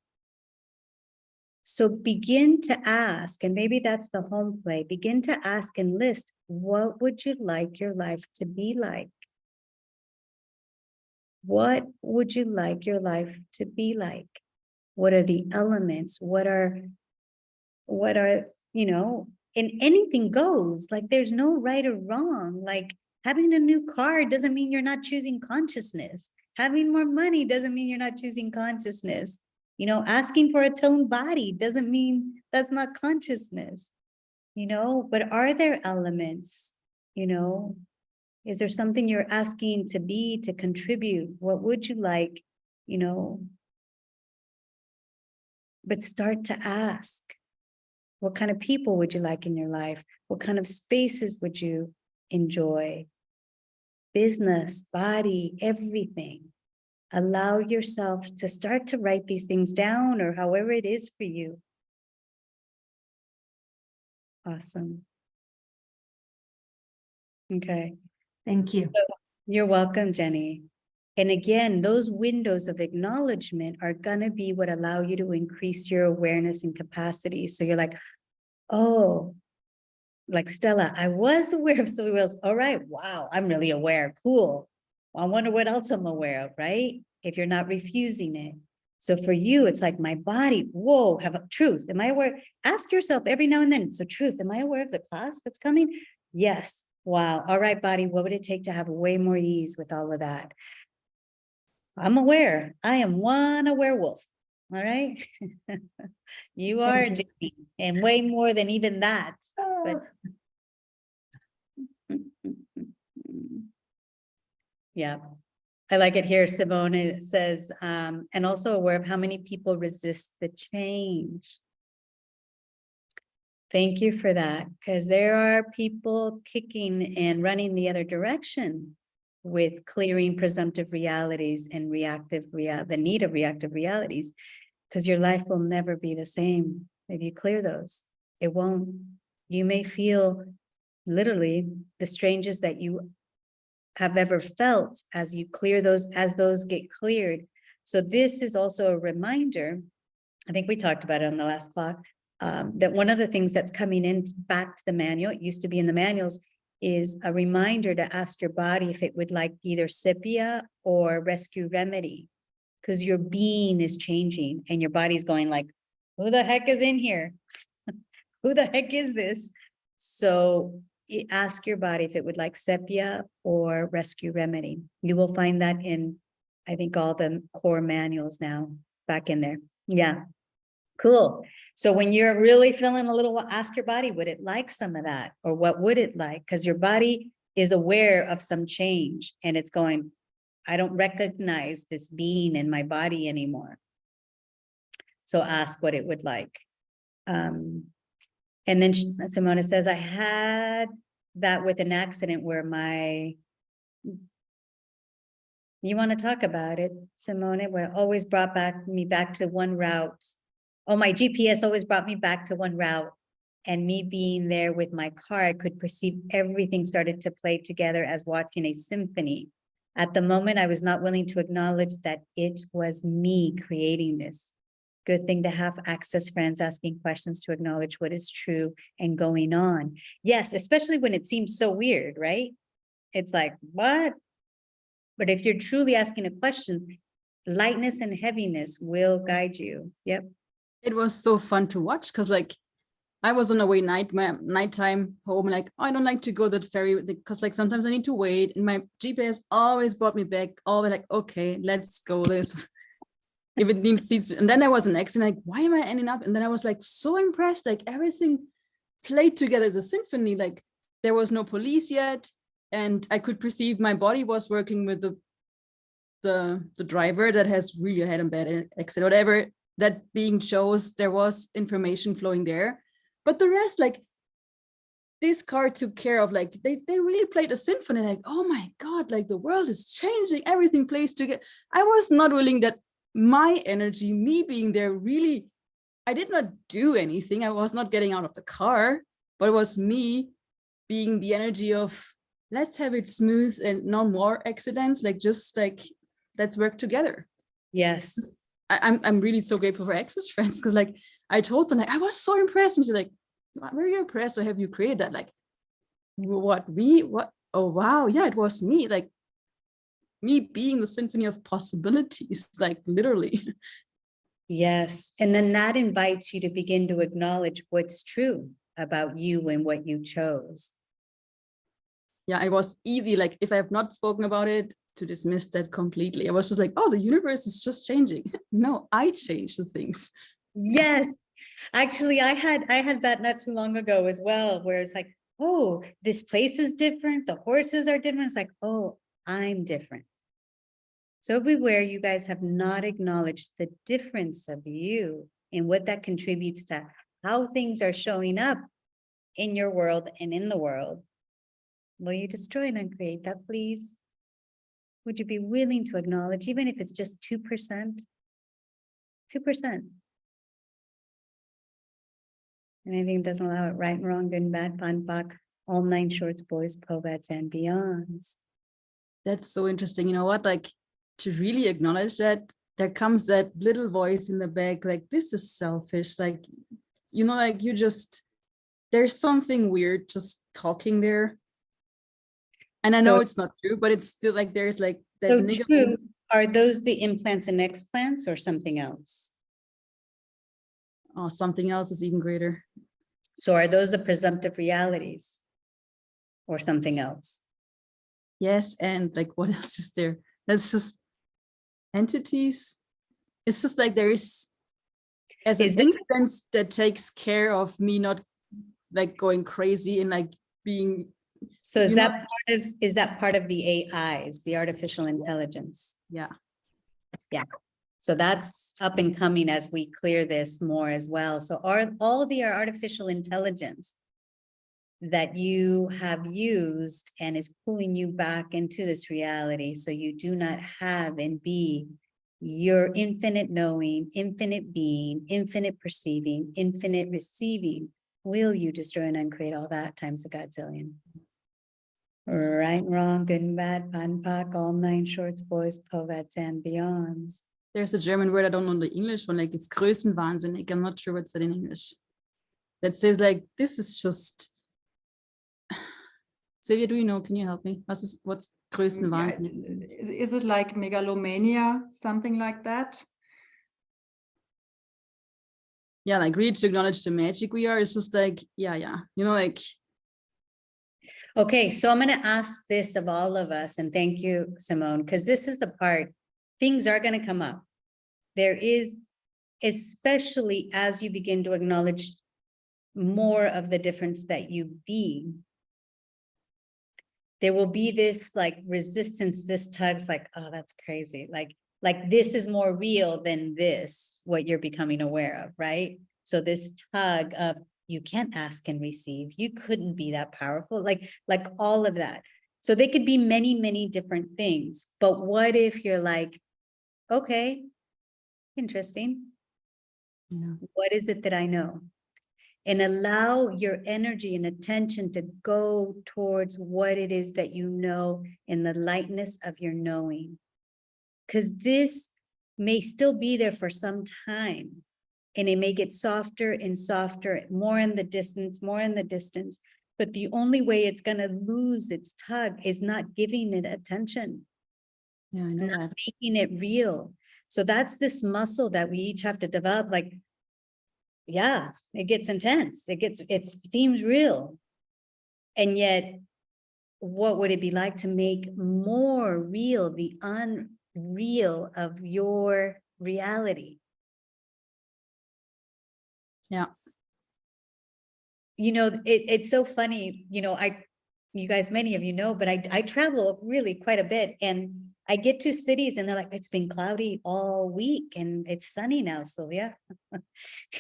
S1: So begin to ask, and maybe that's the home play, begin to ask and list, what would you like your life to be like? What would you like your life to be like? What are the elements? What are, and anything goes, like there's no right or wrong. Like having a new car doesn't mean you're not choosing consciousness. Having more money doesn't mean you're not choosing consciousness. You know, asking for a toned body doesn't mean that's not consciousness, you know, but are there elements, you know, is there something you're asking to be, to contribute? What would you like, you know? But start to ask, what kind of people would you like in your life? What kind of spaces would you enjoy? Business, body, everything. Allow yourself to start to write these things down or however it is for you. Awesome. Okay.
S4: Thank you.
S1: You're welcome, Jenny. And again, those windows of acknowledgement are going to be what allow you to increase your awareness and capacity. So you're like, oh, like Stella, I was aware of something else. All right. Wow. I'm really aware. Cool. I wonder what else I'm aware of, right? If you're not refusing it. So for you, it's like my body, whoa, have a truth. Am I aware? Ask yourself every now and then. So truth, am I aware of the class that's coming? Yes. Wow. All right, body. What would it take to have way more ease with all of that? I'm aware. I am one aware wolf. All right. You are,
S4: Thank you.
S1: Jenny, and way more than even that. But yeah, I like it here. Simone says, and also aware of how many people resist the change. Thank you for that, because there are people kicking and running the other direction with clearing presumptive realities and the need of reactive realities, because your life will never be the same if you clear those. It won't. You may feel literally the strangest that you have ever felt as you clear those, as those get cleared. So this is also a reminder, I think we talked about it on the last clock, that one of the things that's coming in back to the manual, it used to be in the manuals, is a reminder to ask your body if it would like either sepia or rescue remedy, because your being is changing and your body's going like, who the heck is in here? Who the heck is this? So ask your body if it would like sepia or rescue remedy. You will find that in, I think, all the core manuals now back in there. Yeah, cool. So when you're really feeling a little, ask your body, would it like some of that? Or what would it like? Because your body is aware of some change and it's going, I don't recognize this being in my body anymore. So ask what it would like. And then Simona says, I had that with an accident where you want to talk about it, Simona, where it always brought me back to one route. Oh, my GPS always brought me back to one route. And me being there with my car, I could perceive everything started to play together as watching a symphony. At the moment, I was not willing to acknowledge that it was me creating this. Good thing to have access friends asking questions to acknowledge what is true and going on. Yes, especially when it seems so weird, right? It's like, what? But if you're truly asking a question, lightness and heaviness will guide you. Yep.
S5: It was so fun to watch because like I was on a way nighttime home, like, oh, I don't like to go that ferry because like sometimes I need to wait, and my GPS always brought me back, always like, okay, let's go this. If it needs, and then there was an accident, like, why am I ending up? And then I was like so impressed, like everything played together as a symphony. Like there was no police yet, and I could perceive my body was working with the driver that has really had a bad accident, whatever that being shows. There was information flowing there, but the rest, like this car took care of, like they really played a symphony. Like, oh my God, like the world is changing, everything plays together. I was not willing that my energy, me being there, really, I did not do anything. I was not getting out of the car, but it was me being the energy of let's have it smooth and no more accidents. Like just like let's work together.
S1: Yes.
S5: I'm really so grateful for Access Friends, because like I told them, like, I was so impressed, and she's like, were you impressed, or have you created that? Like, what? Oh wow, yeah, it was me. Like me being the symphony of possibilities, like literally.
S1: Yes. And then that invites you to begin to acknowledge what's true about you and what you chose.
S5: Yeah, it was easy. Like if I have not spoken about it to dismiss that completely. I was just like, oh, the universe is just changing. No, I change the things.
S1: Yes, actually, I had that not too long ago as well, where it's like, oh, this place is different, the horses are different. It's like, oh, I'm different. So everywhere you guys have not acknowledged the difference of you and what that contributes to how things are showing up in your world and in the world. Will you destroy and uncreate that, please? Would you be willing to acknowledge, even if it's just 2%? 2%. Anything that doesn't allow it, right and wrong, good and bad, fun, buck, all 9 shorts, boys, povats, and beyonds.
S5: That's so interesting. You know what? Like, to really acknowledge that, there comes that little voice in the back, like, this is selfish. Like, you know, like there's something weird just talking there. And I
S1: So-
S5: know it's not true, but it's still like, there's like that
S1: So
S5: niggling.
S1: true, are those the implants and explants or something else?
S5: Oh, something else is even greater.
S1: So are those the presumptive realities? Or something else?
S5: Yes, and like, what else is there? That's just entities. It's just like there is as an
S1: Is it-
S5: instance that takes care of me not like going crazy and like being.
S1: So is
S5: You know-
S1: that part of the AIs, the artificial intelligence?
S5: Yeah.
S1: So that's up and coming as we clear this more as well. So are all the artificial intelligence that you have used and is pulling you back into this reality, so you do not have and be your infinite knowing, infinite being, infinite perceiving, infinite receiving, will you destroy and uncreate all that times a godzillion? Right and wrong, good and bad, pan pak, all 9 shorts, boys, povats, and beyonds.
S5: There's a German word, I don't know the English one, like it's Größenwahnsinnig. I'm not sure what's that in English. That says like, this is just. Silvia, do you know? Can you help me? What's Größenwahnsinnig?
S6: Is it like megalomania, something like that?
S5: Yeah, like really to acknowledge the magic we are. It's just like, yeah, you know, like.
S1: Okay, so I'm going to ask this of all of us, and thank you, Simone, because this is the part, things are going to come up. There is, especially as you begin to acknowledge more of the difference that you be, there will be this like resistance, this tugs like, oh, that's crazy. Like this is more real than this, what you're becoming aware of, right? So this tug of, you can't ask and receive. You couldn't be that powerful, like all of that. So they could be many, many different things. But what if you're like, okay, interesting.
S5: Yeah.
S1: What is it that I know? And allow your energy and attention to go towards what it is that you know in the lightness of your knowing. Because this may still be there for some time. And it may get softer and softer, more in the distance, more in the distance. But the only way it's going to lose its tug is not giving it attention,
S5: Yeah, I know
S1: not
S5: that.
S1: making it real. So that's this muscle that we each have to develop. Like, yeah, it gets intense. It seems real. And yet, what would it be like to make more real the unreal of your reality?
S5: Yeah.
S1: You know, it's so funny, you know, you guys, many of you know, but I travel really quite a bit, and I get to cities and they're like, it's been cloudy all week and it's sunny now, Sylvia.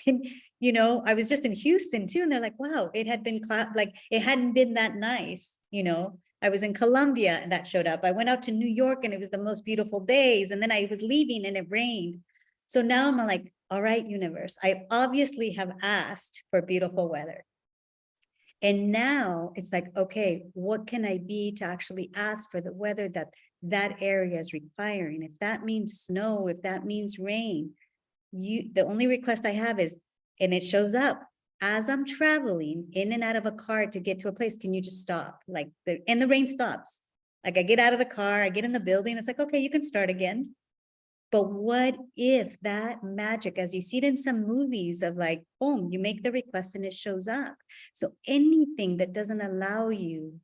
S1: And, you know, I was just in Houston too, and they're like, wow, it had been like it hadn't been that nice, you know. I was in Colombia and that showed up. I went out to New York and it was the most beautiful days, and then I was leaving and it rained. So now I'm like, all right, universe, I obviously have asked for beautiful weather. And now it's like, okay, what can I be to actually ask for the weather that area is requiring? If that means snow, if that means rain, the only request I have is, and it shows up as I'm traveling in and out of a car to get to a place, can you just stop? Like, and the rain stops. Like I get out of the car, I get in the building, it's like, okay, you can start again. But what if that magic, as you see it in some movies of like, boom, you make the request and it shows up. So anything that doesn't allow you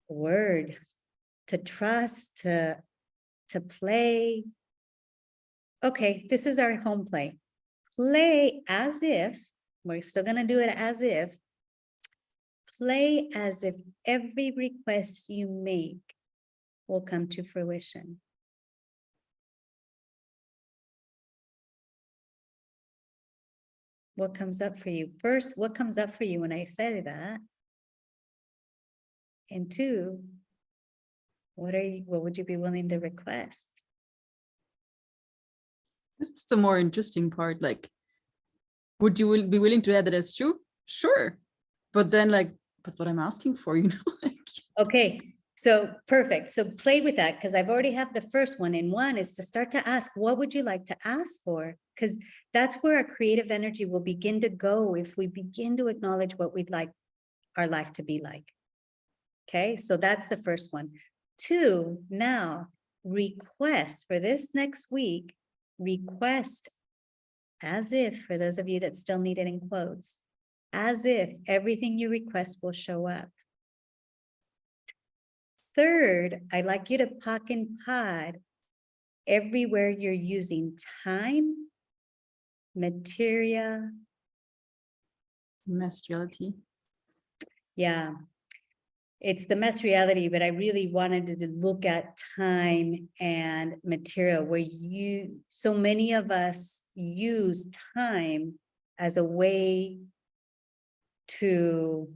S1: word, to trust, to play. Okay, this is our home play. Play as if, we're still gonna do it as if, play as if every request you make will come to fruition. What comes up for you? First, what comes up for you when I say that? And two, what would you be willing to request?
S5: This is the more interesting part. Like, would you be willing to add that as true? Sure. But then like, but what I'm asking for, you know, like.
S1: Okay, so perfect. So play with that because I've already have the first one. And one is to start to ask, what would you like to ask for? Because that's where our creative energy will begin to go if we begin to acknowledge what we'd like our life to be like. Okay, so that's the first one. Two, now request for this next week, request as if, for those of you that still need it in quotes, as if everything you request will show up. Third, I'd like you to pock and pod everywhere you're using time, materia.
S5: Mass reality.
S1: Yeah, it's the mess reality, but I really wanted to look at time and material where so many of us use time as a way to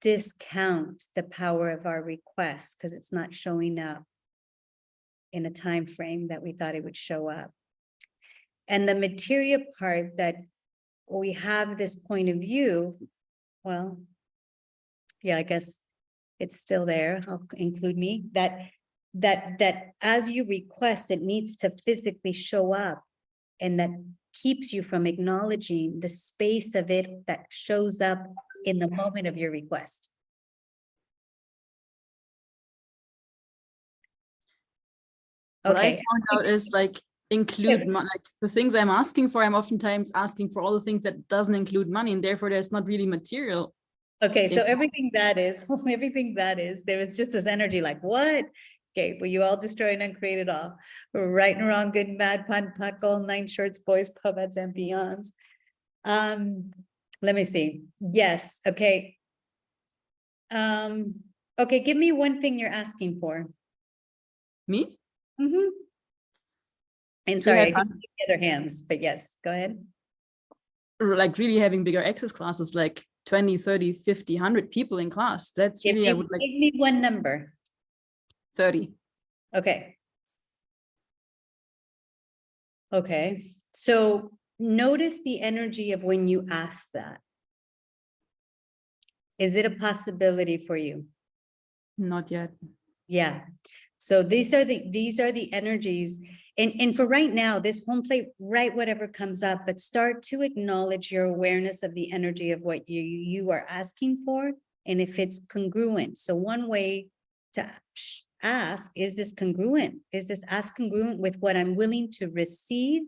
S1: discount the power of our request because it's not showing up in a time frame that we thought it would show up. And the material part that we have this point of view, well, yeah, I guess it's still there. I'll include me that as you request, it needs to physically show up, and that keeps you from acknowledging the space of it that shows up in the moment of your request.
S5: What I
S1: Okay,
S5: found out is like include like the things I'm asking for. I'm oftentimes asking for all the things that doesn't include money, and therefore there's not really material.
S1: okay, so everything that is, there was just this energy like, what? Okay, well, you all destroy and uncreate it all. Right and wrong, good and bad, pun, puckle, 9 shorts, boys, poets, and beyonds. Let me see. Yes, okay. Okay, give me one thing you're asking for.
S5: Me?
S1: Mhm. And
S5: To
S1: sorry, I
S5: have
S1: didn't see the other hands, but yes, go ahead.
S5: like really having bigger access classes, like 20, 30, 50, 100 people in class. That's really, I would like
S1: Give me one number.
S5: 30.
S1: Okay. Okay, so notice the energy of when you ask that. Is it a possibility for you?
S5: Not yet.
S1: Yeah. So these are the energies. And for right now, this home plate, write whatever comes up, but start to acknowledge your awareness of the energy of what you are asking for, and if it's congruent. So one way to ask, is this congruent? Is this ask congruent with what I'm willing to receive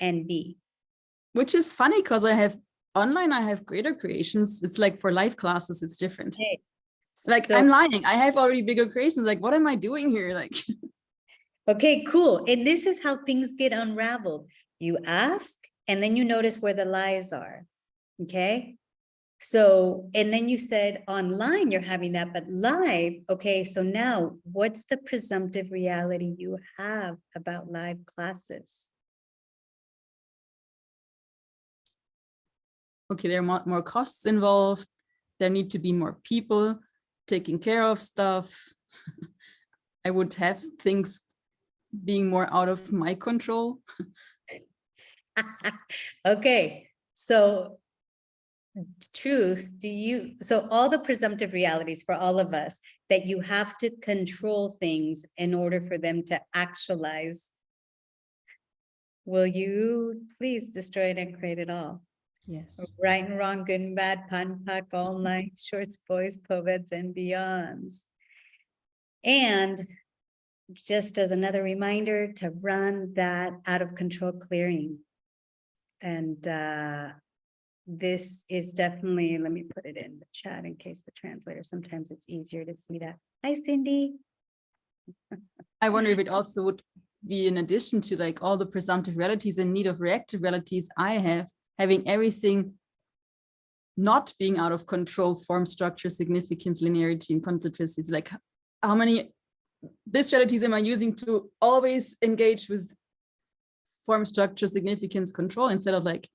S1: and be?
S5: Which is funny because I have greater creations. It's like for live classes, it's different.
S1: Okay.
S5: Like
S1: So,
S5: I'm lying. I have already bigger creations. Like, what am I doing here? Like,
S1: okay, cool. And this is how things get unraveled. You ask, and then you notice where the lies are. Okay. So, and then you said online you're having that, but live, okay, so now what's the presumptive reality you have about live classes?
S5: okay, there are more costs involved. There need to be more people taking care of stuff. I would have things being more out of my control.
S1: Okay, so truth, so all the presumptive realities for all of us that you have to control things in order for them to actualize. Will you please destroy it and create it all?
S5: Yes.
S1: Right and wrong, good and bad, pun, puck, all night, shorts, boys, poets, and beyonds. And just as another reminder to run that out of control clearing. And this is definitely, let me put it in the chat in case the translator, sometimes it's easier to see that. Hi, Cindy.
S5: I wonder if it also would be in addition to like all the presumptive realities and need of reactive realities I have, having everything not being out of control, form, structure, significance, linearity, and consequences, like how many these realities am I using to always engage with form, structure, significance, control, instead of like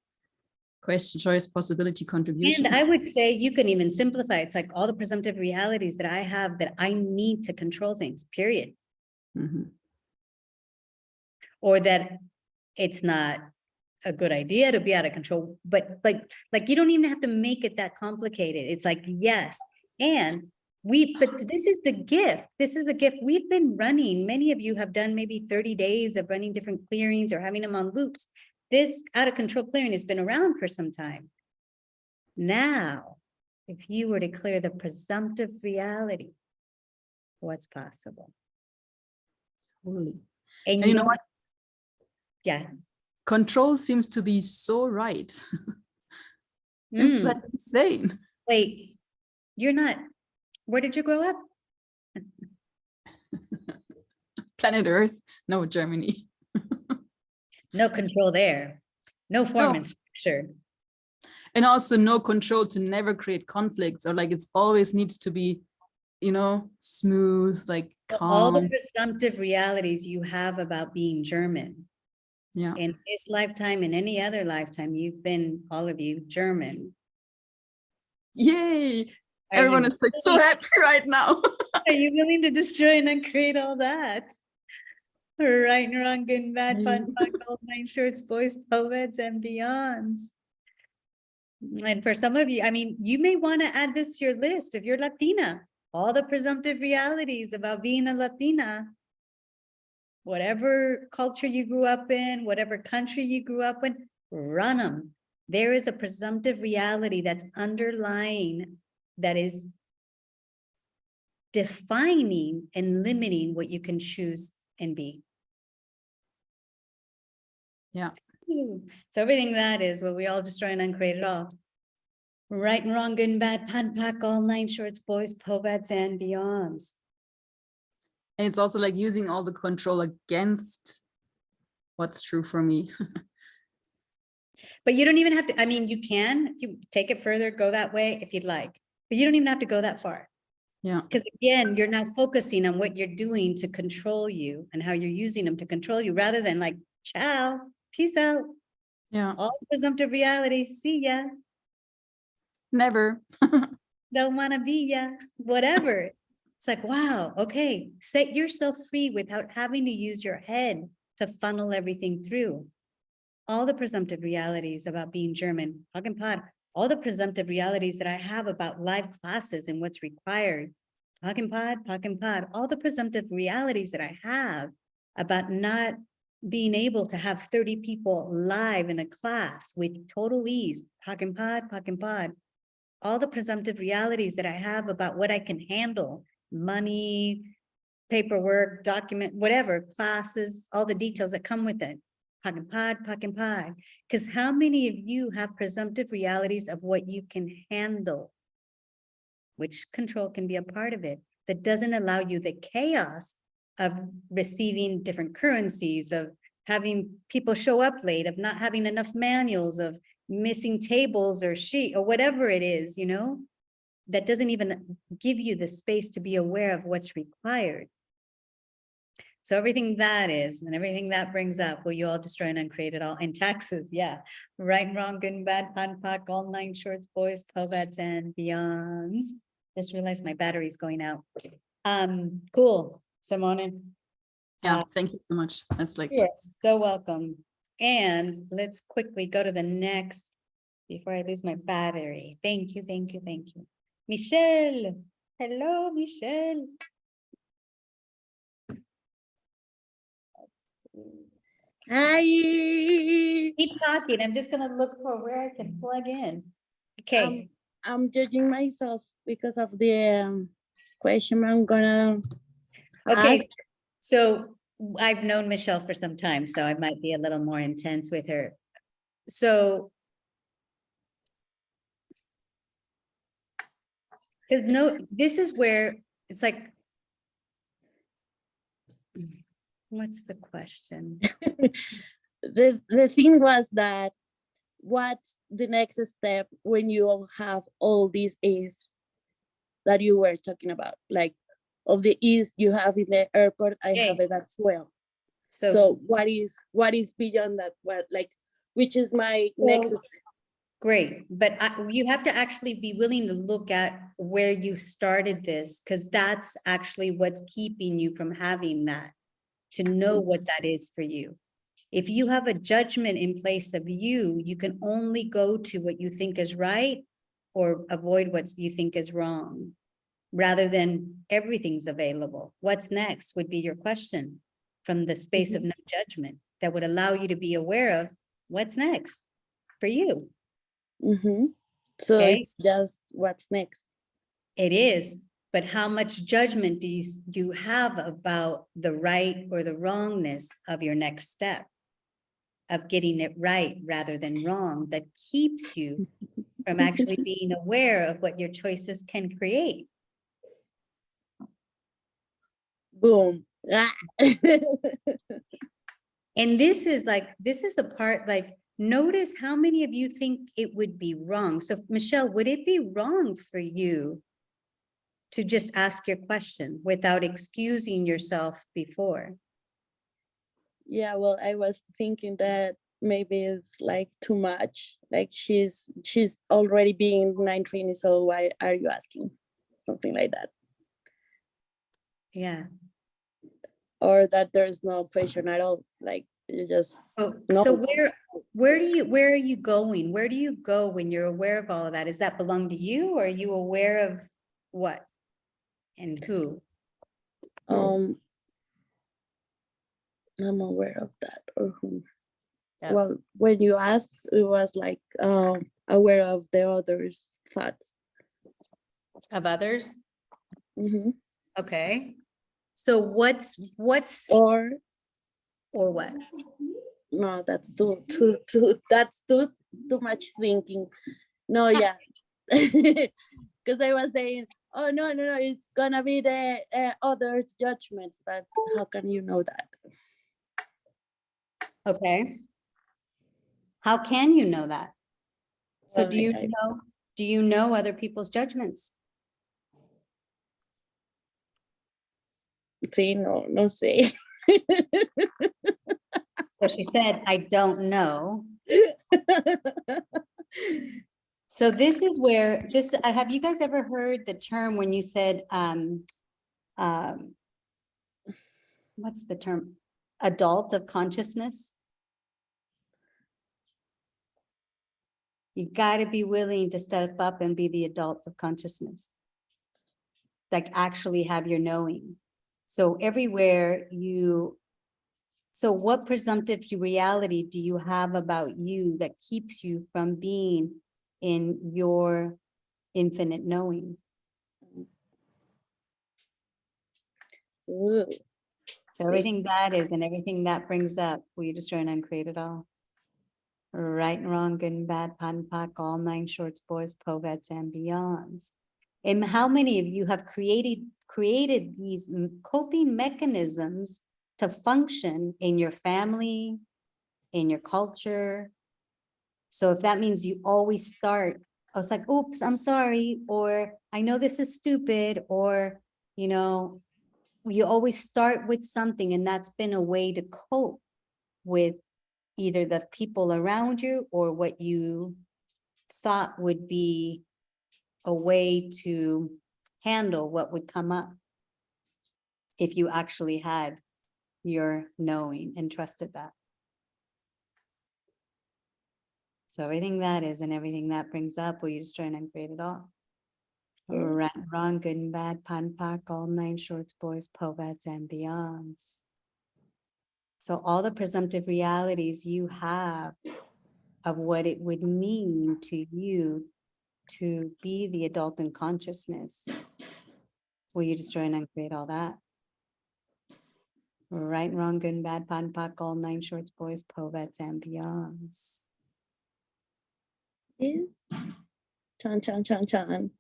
S5: question, choice, possibility, contribution.
S1: And I would say you can even simplify. It's like all the presumptive realities that I have that I need to control things, period.
S5: Mhm.
S1: Or that it's not a good idea to be out of control, but like you don't even have to make it that complicated. It's like, yes. And but this is the gift. This is the gift we've been running. Many of you have done maybe 30 days of running different clearings or having them on loops. This out of control clearing has been around for some time. Now, if you were to clear the presumptive reality, what's possible?
S5: Totally.
S1: And
S5: And you know what?
S1: Yeah.
S5: Control seems to be so right. It's like insane.
S1: Wait, you're not, where did you grow up?
S5: Planet Earth, no, Germany.
S1: No control there. No form
S5: No.
S1: and structure.
S5: And also no control to never create conflicts, or like it's always needs to be, you know, smooth, like
S1: All the
S5: calm.
S1: presumptive realities you have about being German.
S5: Yeah.
S1: In this lifetime, in any other lifetime, you've been, all of you, German.
S5: Yay.
S1: Are
S5: Everyone
S1: you
S5: is like so happy right now.
S1: Are you willing to destroy and uncreate all that? Right and wrong, good and bad, fun, fun, gold, nine shorts, boys, poets, and beyonds. And for some of you, I mean, you may want to add this to your list if you're Latina. All the presumptive realities about being a Latina. Whatever culture you grew up in, whatever country you grew up in, run them. There is a presumptive reality that's underlying, that is defining and limiting what you can choose and be.
S5: Yeah.
S1: So everything that is what we all destroy and uncreate it all. Right and wrong, good and bad, pan pack, all nine shorts, boys, poets, and beyonds.
S5: And it's also like using all the control against what's true for me.
S1: But you don't even have to, I mean, you can, you take it further, go that way if you'd like, but you don't even have to go that far.
S5: Yeah.
S1: Because again, you're now focusing on what you're doing to control you and how you're using them to control you, rather than like, ciao, peace out.
S5: Yeah.
S1: All presumptive reality, see ya.
S5: Never.
S1: Don't want to be ya, whatever. It's like, wow, okay, set yourself free without having to use your head to funnel everything through. All the presumptive realities about being German, Hagen Pod, all the presumptive realities that I have about live classes and what's required, Hagen Pod, all the presumptive realities that I have about not being able to have 30 people live in a class with total ease, Hagen Pod, all the presumptive realities that I have about what I can handle, money, paperwork, document, whatever, classes, all the details that come with it. Hagen Pod. Because how many of you have presumptive realities of what you can handle? Which control can be a part of it, that doesn't allow you the chaos of receiving different currencies, of having people show up late, of not having enough manuals, of missing tables or sheet or whatever it is, you know, that doesn't even give you the space to be aware of what's required. So everything that is, and everything that brings up, will you all destroy and uncreate it all? And taxes, yeah. Right and wrong, good and bad, pan pack, all nine shorts, boys, povets, and beyonds. Just realized my battery's going out. Cool, Simone.
S5: Yeah. Thank you so much. That's like,
S1: You're so welcome. And let's quickly go to the next before I lose my battery. Thank you. Michelle. Hello, Michelle.
S7: Hi.
S1: Keep talking. I'm just gonna look for where I can plug in. Okay.
S7: I'm judging myself because of the question I'm gonna
S1: Okay.
S7: ask.
S1: So I've known Michelle for some time, so I might be a little more intense with her. So Because no, this is where it's like, what's the question?
S7: The thing was that what's the next step when you have all these A's that you were talking about? Like of the E's you have in the airport, I have
S1: Okay.
S7: it as well.
S1: So
S7: So what is beyond that? What like which is my next
S3: So-
S7: step?
S1: great, but you have to actually be willing to look at where you started this, because that's actually what's keeping you from having that, to know what that is for you. If you have a judgment in place of you, you can only go to what you think is right or avoid what you think is wrong, rather than everything's available. What's next would be your question from the space of no judgment that would allow you to be aware of what's next for you.
S7: Mm-hmm. So
S1: Okay.
S7: it's just what's next.
S1: It is, but how much judgment do you have about the right or the wrongness of your next step, of getting it right rather than wrong, that keeps you from actually being aware of what your choices can create?
S7: Boom. Ah.
S1: And this is the part, like, notice how many of you think it would be wrong. So Michelle, would it be wrong for you to just ask your question without excusing yourself before?
S7: Yeah, well, I was thinking that maybe it's like too much. Like she's already being 9 training, so why are you asking? Something like that.
S1: Yeah.
S7: Or that there's no question at all. Like you just
S1: Oh,
S7: No.
S1: so where are you going? Where do you go when you're aware of all of that? Does that belong to you, or are you aware of what and who?
S7: I'm aware of that or who.
S1: Yeah.
S7: Well, when you asked, it was like aware of the others' thoughts.
S1: Of others?
S7: Mm-hmm.
S1: Okay. So what's
S7: Or
S1: what?
S7: no, that's too much thinking. No, yeah, because I was saying, oh no, it's gonna be the others' judgments, but how can you know that?
S1: Okay. How can you know that? So
S7: Well,
S1: do you know other people's judgments?
S7: sí, no sé.
S1: So she said, I don't know. So this is where have you guys ever heard the term when you said, what's the term? Adult of consciousness? You got to be willing to step up and be the adult of consciousness. Like actually have your knowing. So so what presumptive reality do you have about you that keeps you from being in your infinite knowing?
S7: Ooh,
S1: So everything that is and everything that brings up, will you destroy and uncreate it all? Right and wrong, good and bad, pot and pock, all nine shorts, boys, povets, and beyonds. And how many of you have created these coping mechanisms to function in your family, in your culture? So if that means you always start, I was like, oops, I'm sorry, or I know this is stupid, or, you always start with something, and that's been a way to cope with either the people around you or what you thought would be a way to handle what would come up if you actually had your knowing and trusted that. So everything that is and everything that brings up, will you destroy and uncreate it all?
S7: Yeah.
S1: Right, wrong, good and bad, pot and pock, all nine shorts, boys, povets, and beyonds. So all the presumptive realities you have of what it would mean to you to be the adult in consciousness, will you destroy and uncreate all that? Right, wrong, good and bad, pot and pock, all nine shorts, boys, povets, and beyonds.
S7: yes. Chan.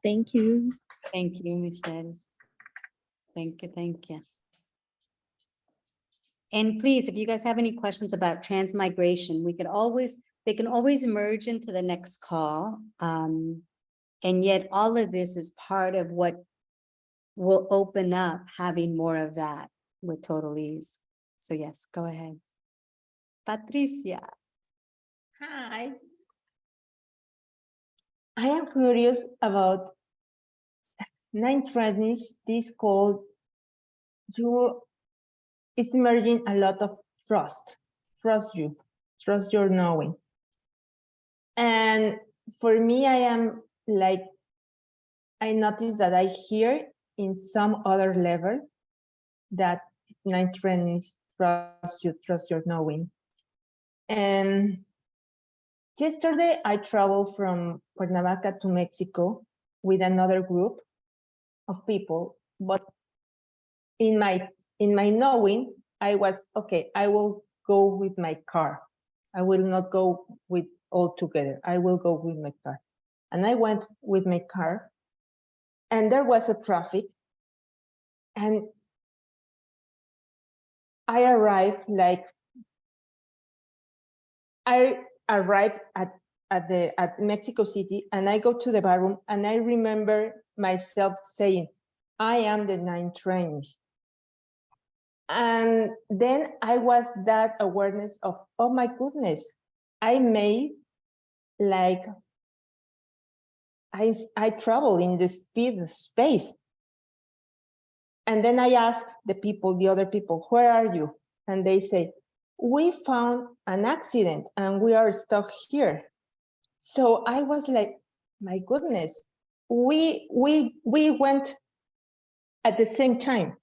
S7: Thank you.
S1: Thank you, Michelle. Thank you, thank you. And please, if you guys have any questions about transmigration, they can always merge into the next call. And yet all of this is part of what will open up having more of that with total ease. So yes, go ahead. Patricia.
S2: Hi.
S8: I am curious about 9Trannies. This called you. It's emerging a lot of trust. Trust you. Trust your knowing. And for me, I am like, I notice that I hear in some other level that 9Trannies trust you, trust your knowing. And yesterday, I traveled from Cuernavaca to Mexico with another group of people, but in my knowing, I was okay. I will go with my car. I will not go with all together. I will go with my car, and I went with my car, and there was a traffic, and I arrived at Mexico City, and I go to the bathroom, and I remember myself saying, I am the 9Trannies. And then I was that awareness of, oh my goodness, I made like, I travel in the speed space. And then I asked the other people, where are you? And they say, we found an accident and we are stuck here. So I was like, my goodness, we went at the same time,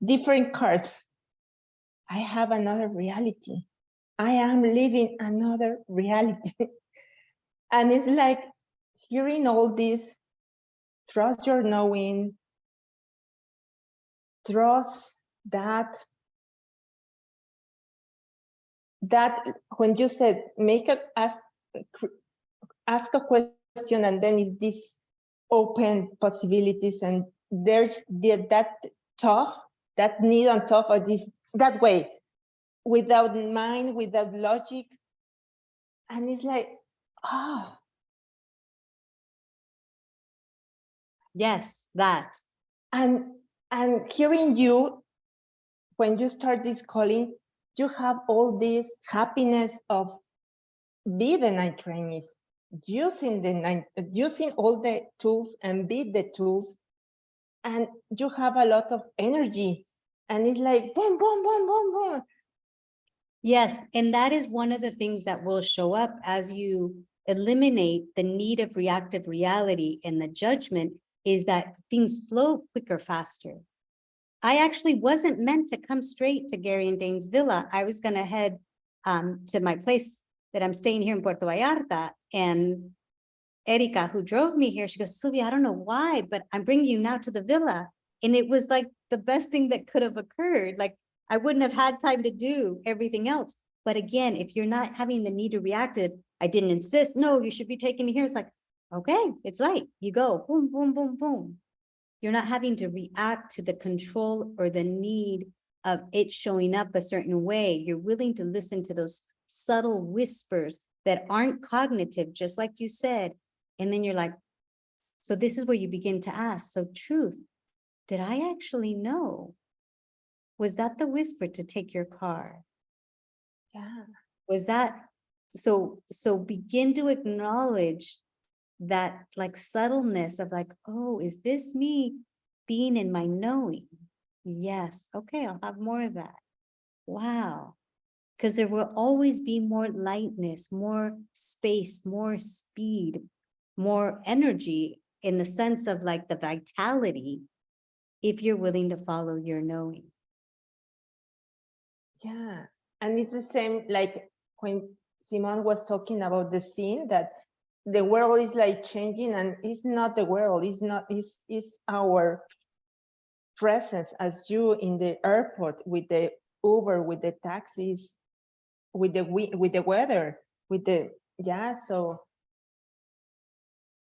S8: different cars. I have another reality. I am living another reality. And it's like hearing all this, trust your knowing, trust that when you said ask a question, and then is this open possibilities, and there's that thought, that need on top of this, that way, without mind, without logic. And it's like, ah.
S1: Yes, that.
S8: And hearing you, when you start this calling, you have all this happiness of be the 9Trannies, using all the tools and be the tools, and you have a lot of energy, and it's like boom, boom, boom, boom, boom.
S1: Yes, and that is one of the things that will show up as you eliminate the need of reactive reality and the judgment, is that things flow quicker, faster. I actually wasn't meant to come straight to Gary and Dane's villa. I was gonna head to my place that I'm staying here in Puerto Vallarta, and Erika, who drove me here, she goes, Sylvia, I don't know why, but I'm bringing you now to the villa. And it was like the best thing that could have occurred. Like I wouldn't have had time to do everything else. But again, if you're not having the need to reactive, I didn't insist, no, you should be taking me here. It's like, okay, it's light, you go, boom, boom, boom, boom. You're not having to react to the control or the need of it showing up a certain way. You're willing to listen to those subtle whispers that aren't cognitive, just like you said. And then you're like, so this is where you begin to ask, so truth, did I actually know? Was that the whisper to take your car?
S8: Yeah.
S1: Was that, so begin to acknowledge that like subtleness of like, oh, is this me being in my knowing? Yes, okay, I'll have more of that. Wow. Because there will always be more lightness, more space, more speed, more energy in the sense of like the vitality, if you're willing to follow your knowing.
S8: Yeah. And it's the same like when Simone was talking about the scene, that the world is like changing, and it's not the world, it's our presence as you in the airport, with the Uber, with the taxis, with the weather, with the, yeah, so.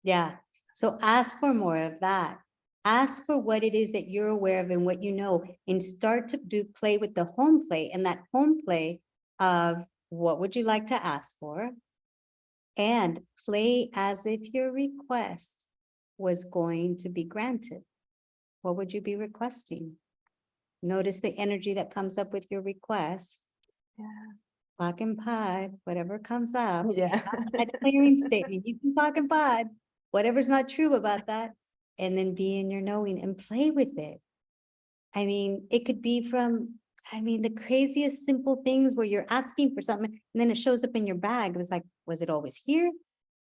S1: Yeah, So ask for more of that. Ask for what it is that you're aware of and what you know, and start to play with the home play, and that home play of what would you like to ask for? And play as if your request was going to be granted. What would you be requesting? Notice the energy that comes up with your request.
S8: Yeah.
S1: Pock and pod, whatever comes up.
S8: Yeah.
S1: A clearing statement, you can pock and pod, whatever's not true about that. And then be in your knowing and play with it. I mean, it could be from, the craziest simple things where you're asking for something and then it shows up in your bag. It was like, was it always here?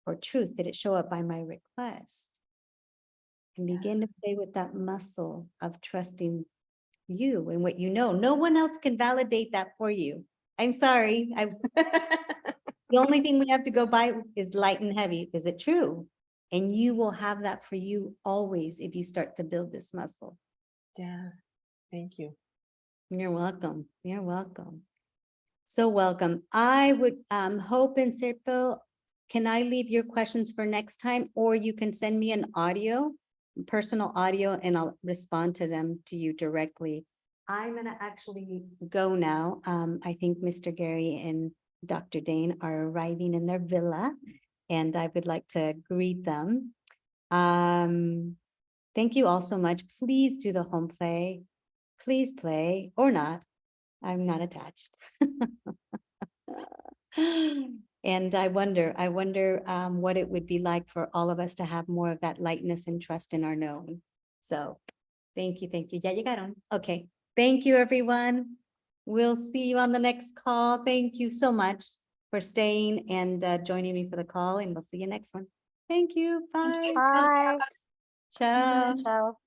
S1: Or truth, did it show up by my request? And begin to play with that muscle of trusting you and what you know. No one else can validate that for you. I'm sorry. The only thing we have to go by is light and heavy. Is it true? And you will have that for you always if you start to build this muscle.
S8: Yeah. Thank you.
S1: You're welcome. You're welcome. So welcome. I would hope and Serpil, can I leave your questions for next time, or you can send me an audio, personal audio, and I'll respond to them to you directly. I'm gonna actually go now. I think Mr. Gary and Dr. Dane are arriving in their villa, and I would like to greet them. Thank you all so much. Please do the home play. Please play or not. I'm not attached. And I wonder what it would be like for all of us to have more of that lightness and trust in our knowing. So thank you. Thank you. Ya llegaron. Okay. Thank you, everyone. We'll see you on the next call. Thank you so much for staying and joining me for the call, and we'll see you next one. Thank you. Bye.
S9: Bye.
S1: Ciao.
S9: Ciao.